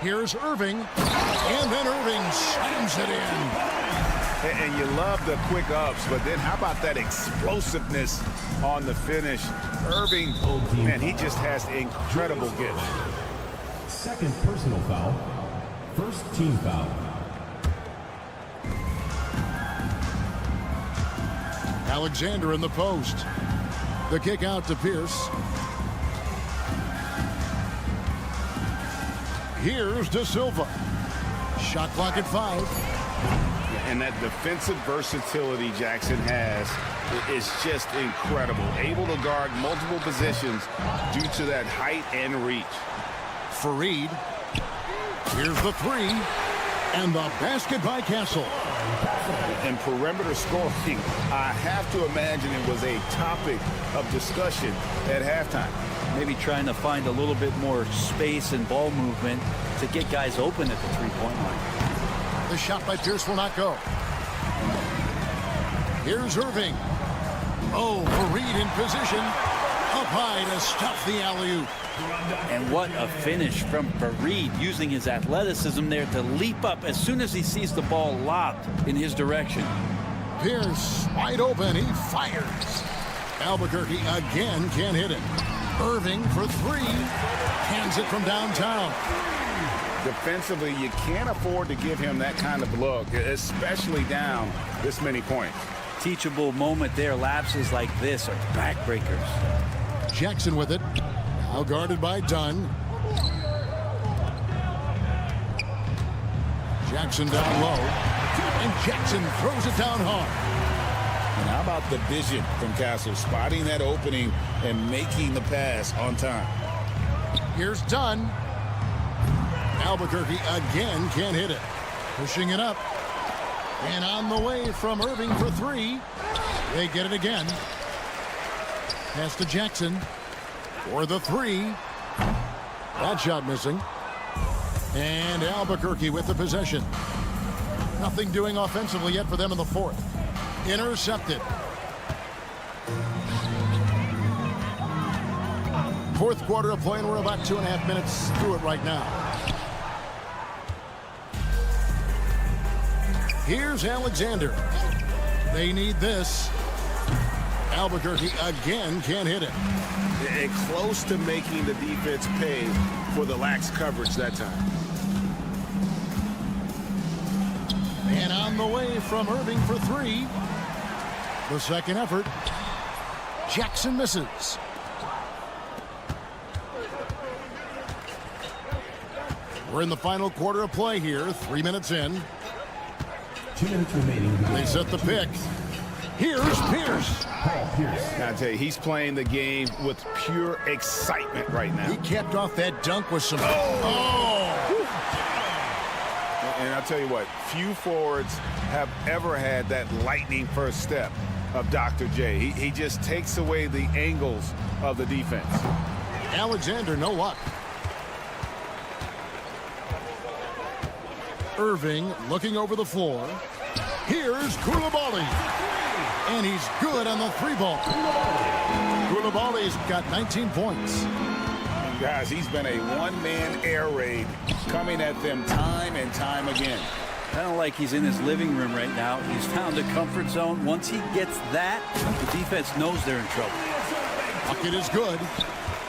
H: Here's Irving, and then Irving slams it in.
J: And you love the quick ups, but then how about that explosiveness on the finish? Irving, man, he just has incredible gift.
D: Second personal foul. First team foul.
H: Alexander in the post. The kick out to Pierce. Here's De Silva. Shot clock at 5.
J: And that defensive versatility Jackson has is just incredible. Able to guard multiple positions due to that height and reach.
H: Fareed. Here's the 3. And the basket by Castle.
J: And perimeter scoring, I have to imagine it was a topic of discussion at halftime.
I: Maybe trying to find a little bit more space and ball movement to get guys open at the three-point line.
H: The shot by Pierce will not go. Here's Irving. Oh, Fareed in position. Up high to stuff the alley-oop.
I: And what a finish from Fareed, using his athleticism there to leap up as soon as he sees the ball lobbed in his direction.
H: Pierce wide open. He fires. Albuquerque again can't hit it. Irving for 3. Hands it from downtown.
J: Defensively, you can't afford to give him that kind of look, especially down this many points.
I: Teachable moment there. Lapses like this are backbreakers.
H: Jackson with it. Now guarded by Dunn. Jackson down low. And Jackson throws it down hard.
J: And how about the vision from Castle, spotting that opening and making the pass on time?
H: Here's Dunn. Albuquerque again can't hit it. Pushing it up. And on the way from Irving for 3. They get it again. Pass to Jackson for the 3. That shot missing. And Albuquerque with the possession. Nothing doing offensively yet for them in the 4th. Intercepted. 4th quarter of play, and we're about 2.5 minutes through it right now. Here's Alexander. They need this. Albuquerque again can't hit it.
J: And close to making the defense pay for the lax coverage that time.
H: And on the way from Irving for 3. The second effort. Jackson misses. We're in the final quarter of play here. 3 minutes in.
D: 2 minutes remaining.
H: They set the pick. Here's Pierce.
D: Paul Pierce.
J: I tell you, he's playing the game with pure excitement right now.
H: He capped off that dunk with some...
J: And I'll tell you what, few forwards have ever had that lightning first step of Dr. J. He just takes away the angles of the defense.
H: Alexander, no luck. Irving looking over the floor. Here's Koulibaly. And he's good on the 3-ball. Koulibaly's got 19 points.
J: Guys, he's been a one-man air raid coming at them time and time again.
I: Kind of like he's in his living room right now. He's found a comfort zone. Once he gets that, the defense knows they're in trouble.
H: Bucket is good.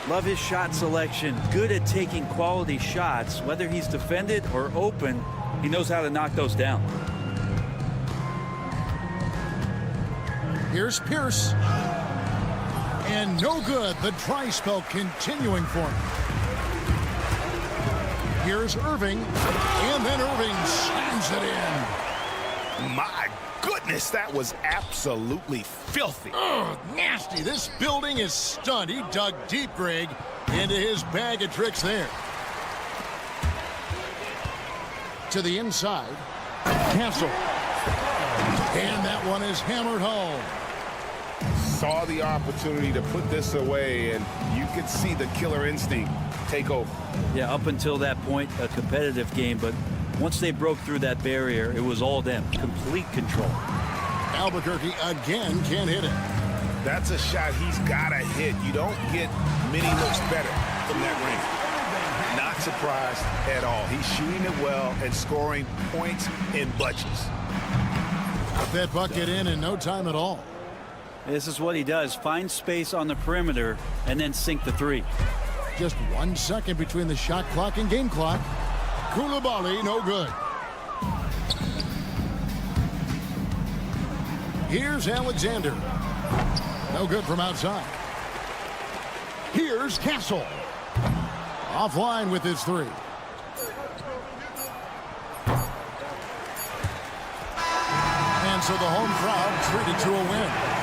I: Love his shot selection. Good at taking quality shots. Whether he's defended or open, he knows how to knock those down.
H: Here's Pierce. And no good. The dry spell continuing for him. Here's Irving. And then Irving slams it in.
J: My goodness, that was absolutely filthy.
H: Oh, nasty. This building is stunned. He dug deep, Greg, into his bag of tricks there. To the inside. Castle. And that one is hammered home.
J: Saw the opportunity to put this away, and you could see the killer instinct take over.
I: Yeah, up until that point, a competitive game, but once they broke through that barrier, it was all them. Complete control.
H: Albuquerque again can't hit it.
J: That's a shot he's got to hit. You don't get many looks better from that ring. Not not surprised at all. He's shooting it well and scoring points in bunches.
H: Put that bucket in no time at all.
I: This is what he does. Find space on the perimeter and then sink the three.
H: Just 1 second between the shot clock and game clock. Koulibaly, no good. Here's Alexander. No good from outside. Here's Castle. Offline with his three. And so the home crowd treated to a win.